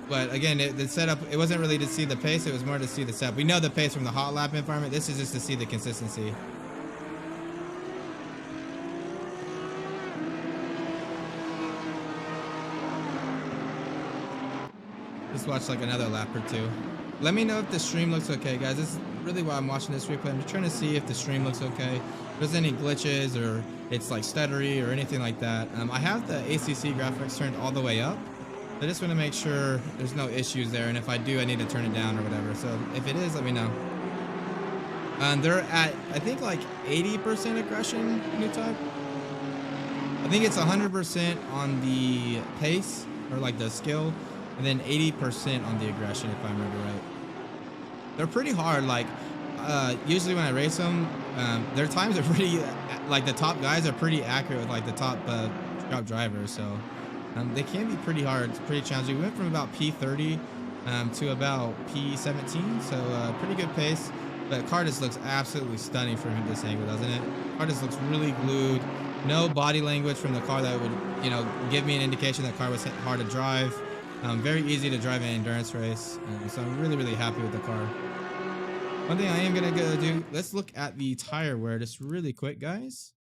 But again, the setup, it wasn't really to see the pace, it was more to see the setup. We know the pace from the hot lap environment. This is just to see the consistency. Just watch like another lap or two. Let me know if the stream looks okay, guys. This is really why I'm watching this replay. I'm just trying to see if the stream looks okay. If there's any glitches or it's like stuttery or anything like that. I have the ACC graphics turned all the way up. I just want to make sure there's no issues there, and if I do, I need to turn it down or whatever. So if it is, let me know. They're at, I think, like 80% aggression new type. I think it's 100% on the pace or like the skill, and then 80% on the aggression, if I remember right. They're pretty hard. Like usually when I race them, their times are pretty, like the top guys are pretty accurate with like the top drivers. So they can be pretty hard. It's pretty challenging. We went from about P30 to about P17, so pretty good pace. But car just looks absolutely stunning from this angle, doesn't it? Car just looks really glued. No body language from the car that would, you know, give me an indication that car was hard to drive. Very easy to drive in an endurance race. So I'm really, really happy with the car. One thing I am gonna go do, let's look at the tire wear just really quick, guys.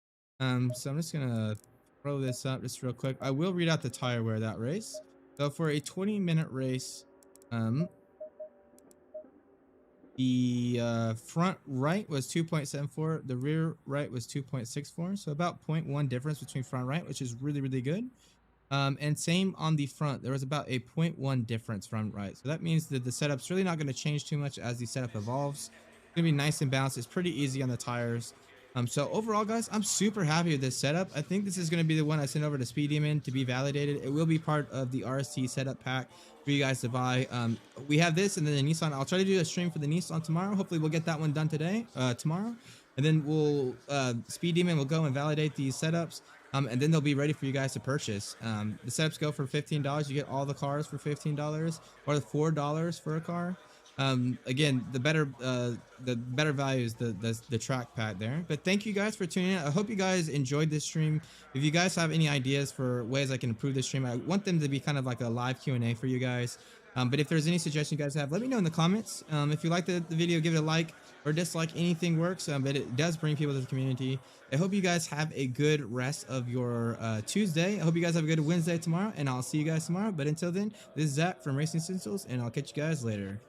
So I'm just gonna throw this up just real quick. I will read out the tire wear that race. So for a 20-minute race, the front right was 2.74, the rear right was 2.64, so about 0.1 difference between front right, which is really, really good. And same on the front, there was about a 0.1 difference front right. So that means that the setup's really not going to change too much as the setup evolves. It's going to be nice and balanced. It's pretty easy on the tires. So overall, guys, I'm super happy with this setup. I think this is going to be the one I send over to Speed Demon to be validated. It will be part of the RST setup pack for you guys to buy. We have this and then the Nissan. I'll try to do a stream for the Nissan tomorrow. Hopefully we'll get that one done today, tomorrow. And then we'll, Speed Demon will go and validate these setups. And then they'll be ready for you guys to purchase. The setups go for $15. You get all the cars for $15 or $4 for a car. Again, the better value is the trackpad there. But thank you guys for tuning in. I hope you guys enjoyed this stream. If you guys have any ideas for ways I can improve this stream, I want them to be kind of like a live Q&A for you guys. But if there's any suggestions you guys have, let me know in the comments. If you like the video, give it a like or dislike. Anything works, but it does bring people to the community. I hope you guys have a good rest of your Tuesday. I hope you guys have a good Wednesday tomorrow, and I'll see you guys tomorrow. But until then, this is Zach from Racing Essentials, and I'll catch you guys later.